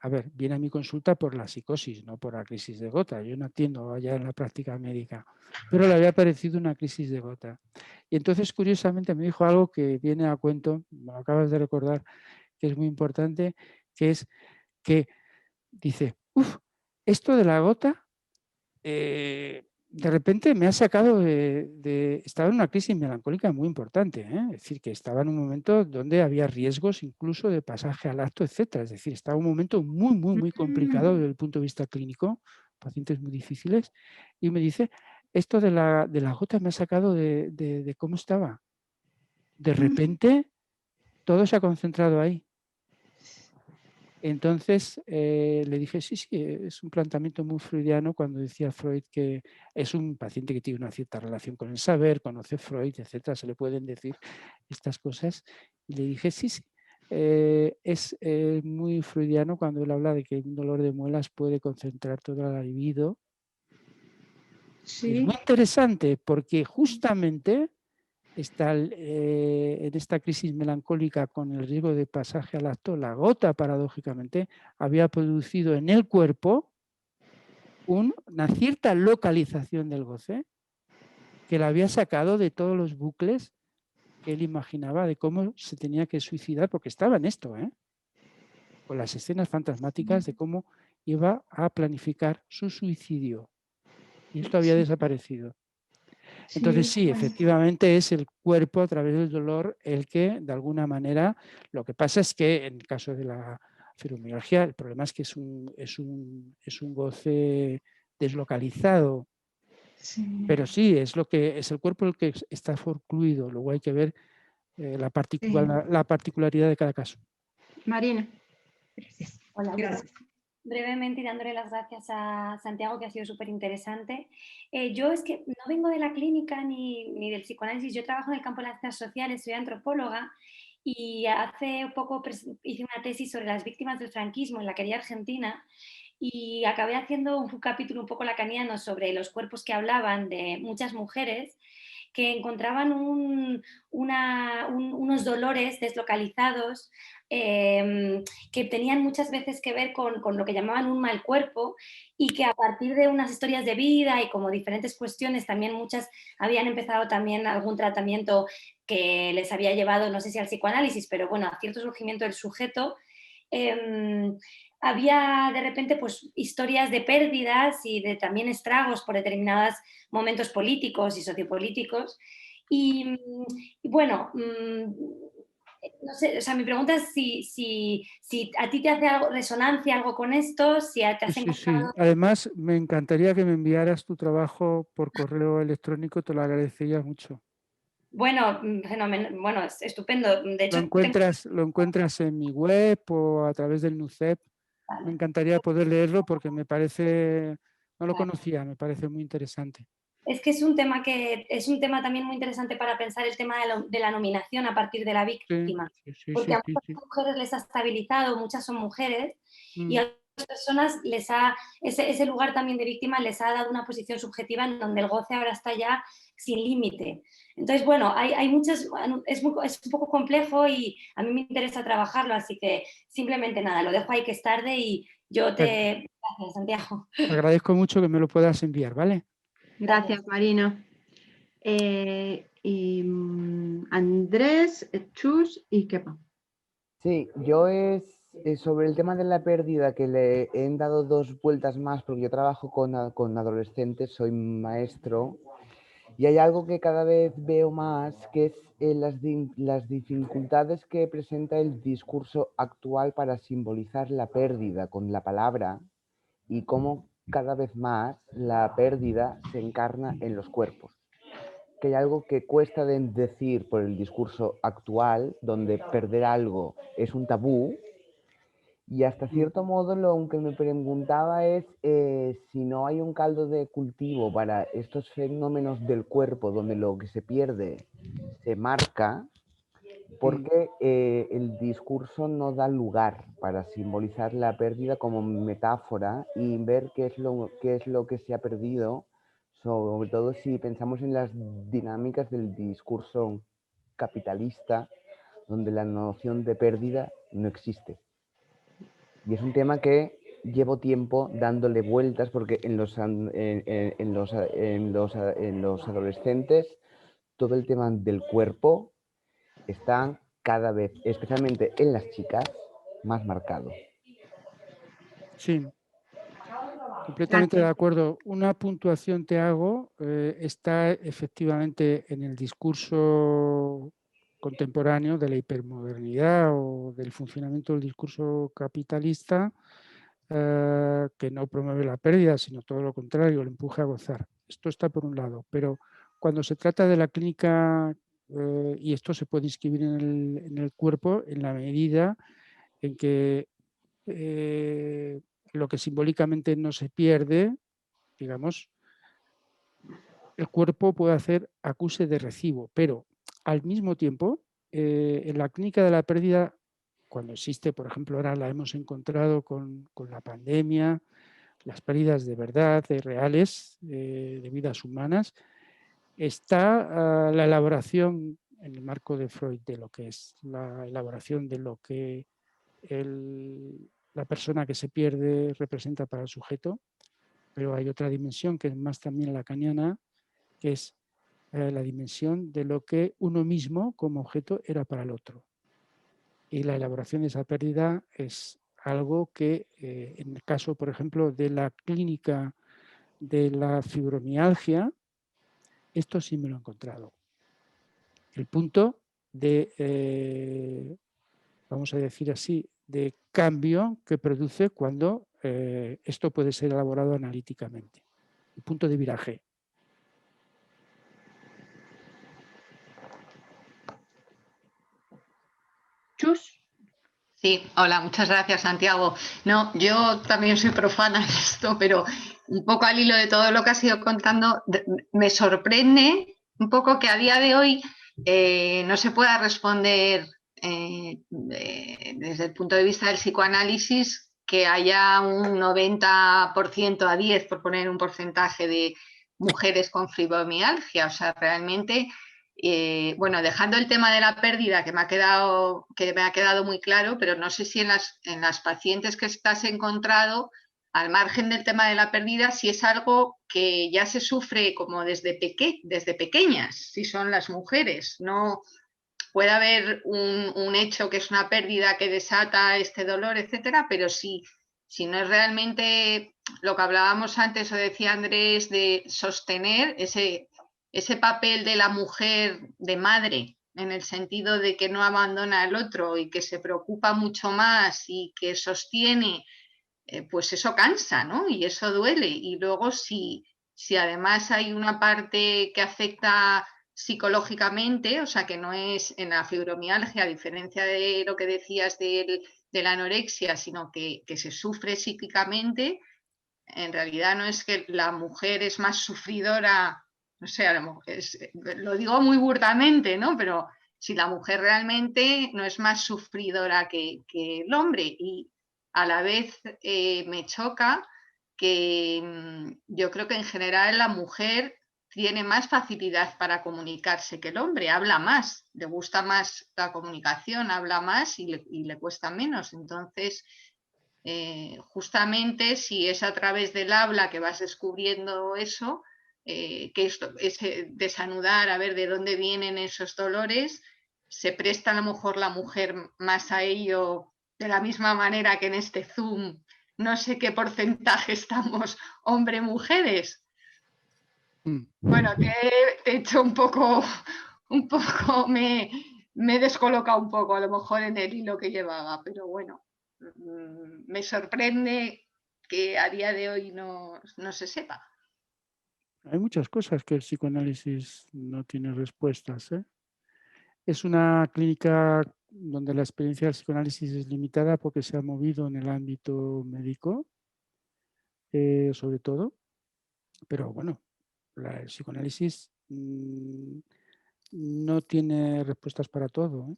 A ver, viene a mi consulta por la psicosis, no por la crisis de gota. Yo no atiendo allá en la práctica médica, pero le había aparecido una crisis de gota. Y entonces, curiosamente, me dijo algo que viene a cuento, me lo acabas de recordar, que es muy importante, que es que dice, esto de la gota, de repente me ha sacado estaba en una crisis melancólica muy importante, es decir, que estaba en un momento donde había riesgos incluso de pasaje al acto, etcétera. Es decir, estaba en un momento muy, muy, muy complicado desde el punto de vista clínico, pacientes muy difíciles, y me dice, esto de la gota me ha sacado de cómo estaba. De repente, todo se ha concentrado ahí. Entonces le dije, sí, sí, es un planteamiento muy freudiano cuando decía Freud que es un paciente que tiene una cierta relación con el saber, conoce Freud, etcétera, se le pueden decir estas cosas. Y le dije, sí, sí, es muy freudiano cuando él habla de que un dolor de muelas puede concentrar toda la libido. Sí. Es muy interesante porque justamente está en esta crisis melancólica con el riesgo de pasaje al acto, la gota paradójicamente había producido en el cuerpo una cierta localización del goce que la había sacado de todos los bucles que él imaginaba de cómo se tenía que suicidar, porque estaba en esto, con las escenas fantasmáticas de cómo iba a planificar su suicidio. Y esto había desaparecido. Entonces sí, efectivamente es el cuerpo a través del dolor el que, de alguna manera, lo que pasa es que en el caso de la fibromialgia, el problema es que es un goce deslocalizado. Sí. Pero sí, es el cuerpo el que está forcluido. Luego hay que ver la particularidad de cada caso. Marina. Gracias. Hola, Gracias. brevemente y dándole las gracias a Santiago, que ha sido súper interesante. Yo es que no vengo de la clínica ni del psicoanálisis, yo trabajo en el campo de las ciencias sociales, soy antropóloga y hace poco hice una tesis sobre las víctimas del franquismo en la querida Argentina y acabé haciendo un capítulo un poco lacaniano sobre los cuerpos que hablaban de muchas mujeres que encontraban unos dolores deslocalizados que tenían muchas veces que ver con lo que llamaban un mal cuerpo y que a partir de unas historias de vida y como diferentes cuestiones, también muchas habían empezado también algún tratamiento que les había llevado, no sé si al psicoanálisis, pero bueno, a cierto surgimiento del sujeto. Había de repente pues historias de pérdidas y de también estragos por determinados momentos políticos y sociopolíticos. Y bueno, no sé, o sea, mi pregunta es si a ti te hace algo, resonancia algo con esto, si te has Sí, encontrado... sí. Además, me encantaría que me enviaras tu trabajo por correo electrónico, te lo agradecería mucho. Bueno, bueno, es estupendo. De hecho, Lo encuentras en mi web o a través del NUCEP. Vale. Me encantaría poder leerlo porque me parece, no lo Vale. conocía, me parece muy interesante. Es que es un tema también muy interesante para pensar el tema de la nominación a partir de la víctima. Sí, Porque a sí. muchas mujeres les ha estabilizado, muchas son mujeres, y Mm. a otras personas ese lugar también de víctima les ha dado una posición subjetiva en donde el goce ahora está ya sin límite. Entonces, bueno, hay muchas, es un poco complejo y a mí me interesa trabajarlo, así que simplemente nada, lo dejo ahí que es tarde y Gracias, Santiago. Agradezco mucho que me lo puedas enviar, ¿vale? Gracias, Marina. Andrés, Chus y Kepa. Sí, yo sobre el tema de la pérdida que le he dado 2 vueltas más porque yo trabajo con adolescentes, soy maestro y hay algo que cada vez veo más que es las dificultades que presenta el discurso actual para simbolizar la pérdida con la palabra y cómo cada vez más la pérdida se encarna en los cuerpos. Que hay algo que cuesta de decir por el discurso actual, donde perder algo es un tabú, y hasta cierto modo lo que me preguntaba es si no hay un caldo de cultivo para estos fenómenos del cuerpo, donde lo que se pierde se marca, porque el discurso no da lugar para simbolizar la pérdida como metáfora y ver qué es lo que se ha perdido, sobre todo si pensamos en las dinámicas del discurso capitalista, donde la noción de pérdida no existe. Y es un tema que llevo tiempo dándole vueltas porque en los adolescentes todo el tema del cuerpo está cada vez, especialmente en las chicas, más marcado. Sí, completamente de acuerdo. Una puntuación te hago, está efectivamente en el discurso contemporáneo de la hipermodernidad o del funcionamiento del discurso capitalista, que no promueve la pérdida, sino todo lo contrario, lo empuja a gozar. Esto está por un lado, pero cuando se trata de la clínica, y esto se puede inscribir en el cuerpo en la medida en que lo que simbólicamente no se pierde, digamos, el cuerpo puede hacer acuse de recibo, pero al mismo tiempo, en la clínica de la pérdida, cuando existe, por ejemplo, ahora la hemos encontrado con la pandemia, las pérdidas de verdad, de reales, de vidas humanas, está la elaboración, en el marco de Freud, de lo que es la elaboración de lo que la persona que se pierde representa para el sujeto, pero hay otra dimensión que es más también lacaniana, que es la dimensión de lo que uno mismo como objeto era para el otro. Y la elaboración de esa pérdida es algo que, en el caso, por ejemplo, de la clínica de la fibromialgia, esto sí me lo he encontrado. El punto de, vamos a decir así, de cambio que produce cuando esto puede ser elaborado analíticamente. El punto de viraje. Chus. Sí, hola, muchas gracias, Santiago. No, yo también soy profana en esto, pero un poco al hilo de todo lo que has ido contando, me sorprende un poco que a día de hoy no se pueda responder desde el punto de vista del psicoanálisis que haya un 90% a 10, por poner un porcentaje de mujeres con fibromialgia. O sea, realmente... bueno, dejando el tema de la pérdida que me ha quedado muy claro, pero no sé si en las pacientes que estás encontrado, al margen del tema de la pérdida, si es algo que ya se sufre como desde pequeñas, si son las mujeres. No puede haber un hecho que es una pérdida que desata este dolor, etcétera, pero si no es realmente lo que hablábamos antes o decía Andrés de sostener ese papel de la mujer de madre, en el sentido de que no abandona al otro y que se preocupa mucho más y que sostiene, pues eso cansa, ¿no? Y eso duele. Y luego si además hay una parte que afecta psicológicamente, o sea que no es en la fibromialgia, a diferencia de lo que decías de la anorexia, sino que se sufre psíquicamente, en realidad no es que la mujer es más sufridora, no sé, lo digo muy burdamente, ¿no? Pero si la mujer realmente no es más sufridora que el hombre, y a la vez me choca que yo creo que en general la mujer tiene más facilidad para comunicarse que el hombre, habla más, le gusta más la comunicación, habla más y le cuesta menos. Entonces, justamente si es a través del habla que vas descubriendo eso, que esto es desanudar, a ver de dónde vienen esos dolores, se presta a lo mejor la mujer más a ello de la misma manera que en este Zoom, no sé qué porcentaje estamos hombre-mujeres. Bueno, te he hecho un poco me he descolocado un poco a lo mejor en el hilo que llevaba, pero bueno. Me sorprende que a día de hoy no se sepa. Hay muchas cosas que el psicoanálisis no tiene respuestas, ¿eh? Es una clínica donde la experiencia del psicoanálisis es limitada porque se ha movido en el ámbito médico, sobre todo. Pero bueno, el psicoanálisis no tiene respuestas para todo, ¿eh?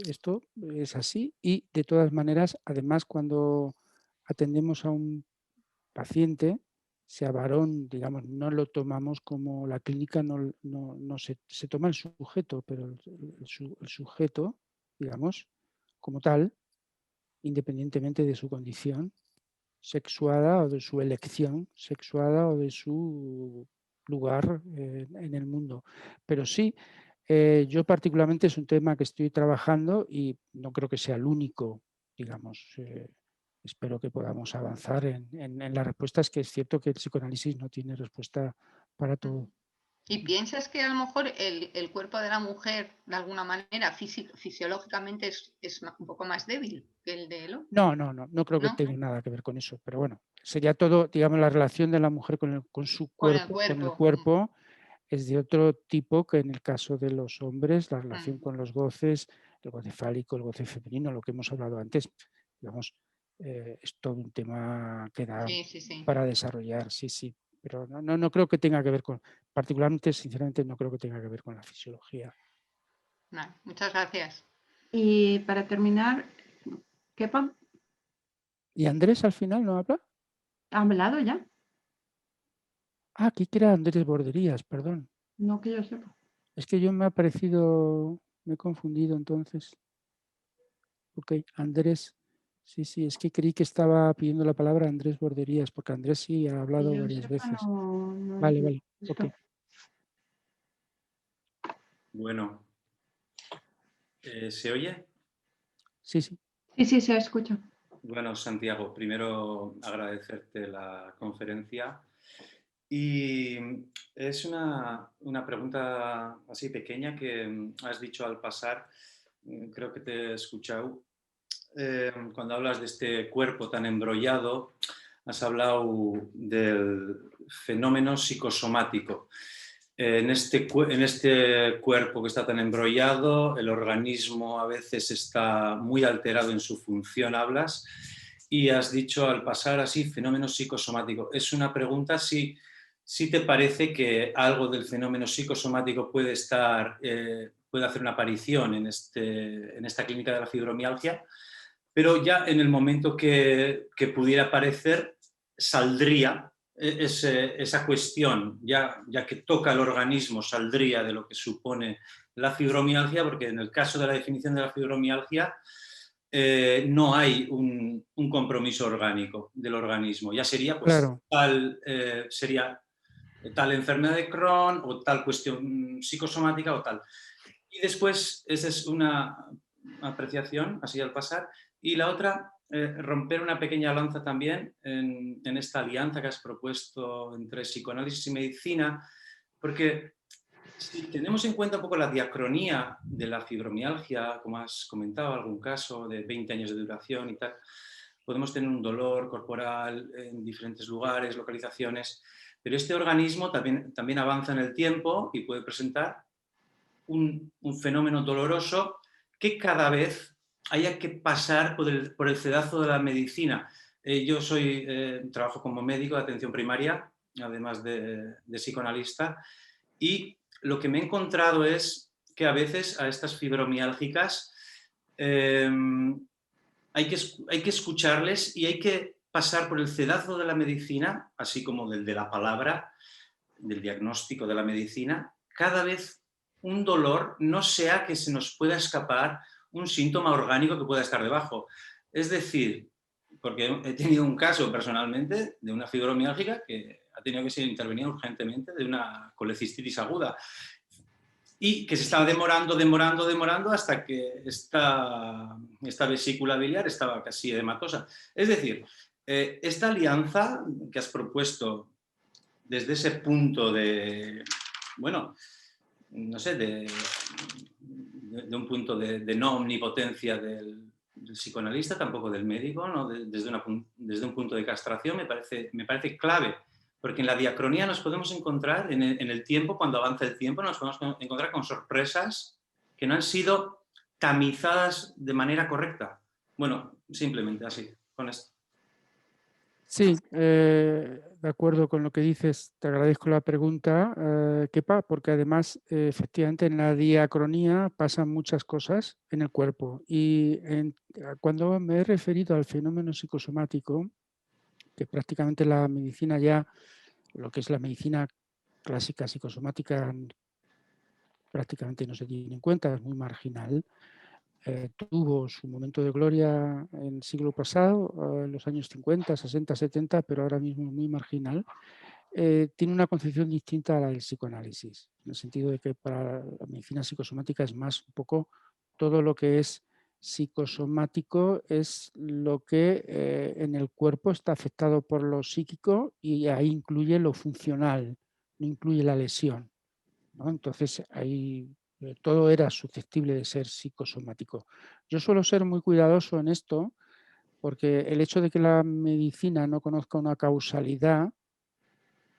Esto es así y de todas maneras, además cuando atendemos a un paciente, sea varón, digamos, no lo tomamos como la clínica, no se toma el sujeto, pero el sujeto, digamos, como tal, independientemente de su condición sexuada o de su elección sexuada o de su lugar en el mundo. Pero sí, yo particularmente es un tema que estoy trabajando y no creo que sea el único, digamos. Espero que podamos avanzar en las respuestas, que es cierto que el psicoanálisis no tiene respuesta para todo. ¿Y piensas que a lo mejor el cuerpo de la mujer, de alguna manera, fisiológicamente es un poco más débil que el del hombre? No creo que tenga nada que ver con eso. Pero bueno, sería todo, digamos, la relación de la mujer con su cuerpo, con el cuerpo, es de otro tipo que en el caso de los hombres, la relación con los goces, el goce fálico, el goce femenino, lo que hemos hablado antes, digamos, es todo un tema que da Sí, sí, sí. para desarrollar, sí, sí. Pero no creo que tenga que ver con, particularmente, sinceramente, no creo que tenga que ver con la fisiología. Vale, muchas gracias. Y para terminar, Kepa, ¿Y Andrés al final no habla? ¿ha hablado ya? Ah, aquí que era Andrés Borderías, perdón. No que yo sepa. Es que yo me ha parecido, me he confundido entonces. Ok, Andrés, sí, sí, es que creí que estaba pidiendo la palabra Andrés Borderías, porque Andrés sí ha Que hablado yo varias sepa, veces. no Vale, he vale, visto. ok. Bueno, ¿se oye? Sí, sí. Sí, sí, se escucha. Bueno, Santiago, primero agradecerte la conferencia y es una pregunta así pequeña que has dicho al pasar, creo que te he escuchado, cuando hablas de este cuerpo tan embrollado, has hablado del fenómeno psicosomático. En este cuerpo que está tan embrollado, el organismo a veces está muy alterado en su función, hablas, y has dicho al pasar así, fenómeno psicosomático. Es una pregunta si te parece que algo del fenómeno psicosomático puede hacer una aparición en esta clínica de la fibromialgia, pero ya en el momento que pudiera aparecer, saldría esa cuestión, ya que toca el organismo, saldría de lo que supone la fibromialgia, porque en el caso de la definición de la fibromialgia no hay un compromiso orgánico del organismo. Ya sería, pues, Claro. sería tal enfermedad de Crohn o tal cuestión psicosomática o tal. Y después, esa es una apreciación, así al pasar. Y la otra, romper una pequeña lanza también en esta alianza que has propuesto entre psicoanálisis y medicina, porque si tenemos en cuenta un poco la diacronía de la fibromialgia, como has comentado, algún caso de 20 años de duración y tal, podemos tener un dolor corporal en diferentes lugares, localizaciones, pero este organismo también avanza en el tiempo y puede presentar un fenómeno doloroso que cada vez haya que pasar por el cedazo de la medicina. Yo trabajo como médico de atención primaria, además de psicoanalista, y lo que me he encontrado es que a veces a estas fibromiálgicas hay que escucharles y hay que pasar por el cedazo de la medicina, así como del de la palabra, del diagnóstico de la medicina, cada vez un dolor no sea que se nos pueda escapar un síntoma orgánico que pueda estar debajo. Es decir, porque he tenido un caso personalmente de una fibromialgia que ha tenido que ser intervenida urgentemente de una colecistitis aguda y que se estaba demorando hasta que esta vesícula biliar estaba casi edematosa. Es decir, esta alianza que has propuesto desde ese punto de, bueno, no sé, de un punto de no omnipotencia del psicoanalista, tampoco del médico, ¿no? Desde un punto de castración me parece clave, porque en la diacronía nos podemos encontrar, en el tiempo, cuando avanza el tiempo, nos podemos encontrar con sorpresas que no han sido tamizadas de manera correcta. Bueno, simplemente así, con esto. Sí, de acuerdo con lo que dices, te agradezco la pregunta, Kepa, porque además, efectivamente, en la diacronía pasan muchas cosas en el cuerpo. Y cuando me he referido al fenómeno psicosomático, que prácticamente la medicina ya, lo que es la medicina clásica psicosomática, prácticamente no se tiene en cuenta, es muy marginal. Tuvo su momento de gloria en el siglo pasado, en los años 50, 60, 70, pero ahora mismo es muy marginal. Tiene una concepción distinta a la del psicoanálisis, en el sentido de que para la medicina psicosomática es más un poco todo lo que es psicosomático, es lo que en el cuerpo está afectado por lo psíquico y ahí incluye lo funcional, no incluye la lesión, ¿no? Entonces ahí todo era susceptible de ser psicosomático. Yo suelo ser muy cuidadoso en esto porque el hecho de que la medicina no conozca una causalidad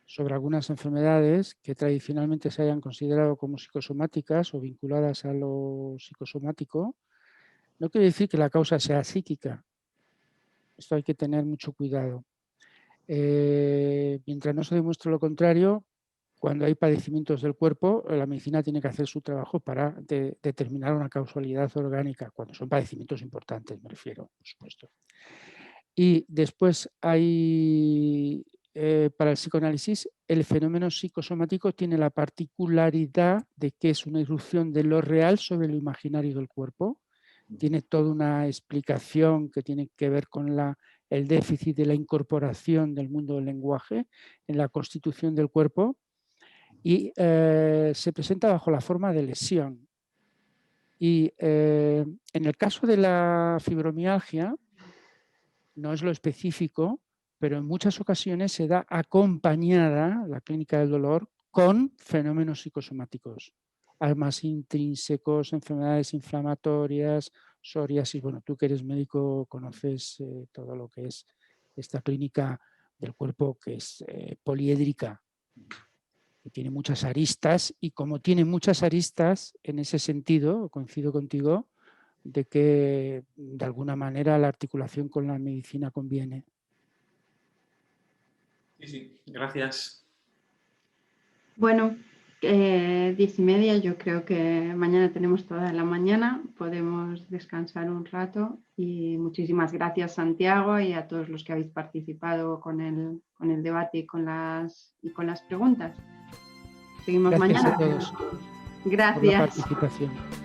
sobre algunas enfermedades que tradicionalmente se hayan considerado como psicosomáticas o vinculadas a lo psicosomático, no quiere decir que la causa sea psíquica. Esto hay que tener mucho cuidado. Mientras no se demuestre lo contrario, cuando hay padecimientos del cuerpo, la medicina tiene que hacer su trabajo para determinar una causalidad orgánica, cuando son padecimientos importantes, me refiero, por supuesto. Y después hay, para el psicoanálisis, el fenómeno psicosomático tiene la particularidad de que es una irrupción de lo real sobre lo imaginario del cuerpo. Tiene toda una explicación que tiene que ver con el déficit de la incorporación del mundo del lenguaje en la constitución del cuerpo y se presenta bajo la forma de lesión. Y en el caso de la fibromialgia, no es lo específico, pero en muchas ocasiones se da acompañada la clínica del dolor con fenómenos psicosomáticos, almas intrínsecos, enfermedades inflamatorias, psoriasis. Bueno, tú que eres médico conoces todo lo que es esta clínica del cuerpo que es poliédrica, que tiene muchas aristas, y como tiene muchas aristas, en ese sentido, coincido contigo, de que de alguna manera la articulación con la medicina conviene. Sí, gracias. Bueno, 10:30, yo creo que mañana tenemos toda la mañana, podemos descansar un rato y muchísimas gracias, Santiago, y a todos los que habéis participado con el debate y con las preguntas. Seguimos Gracias mañana. a todos Gracias. por la participación.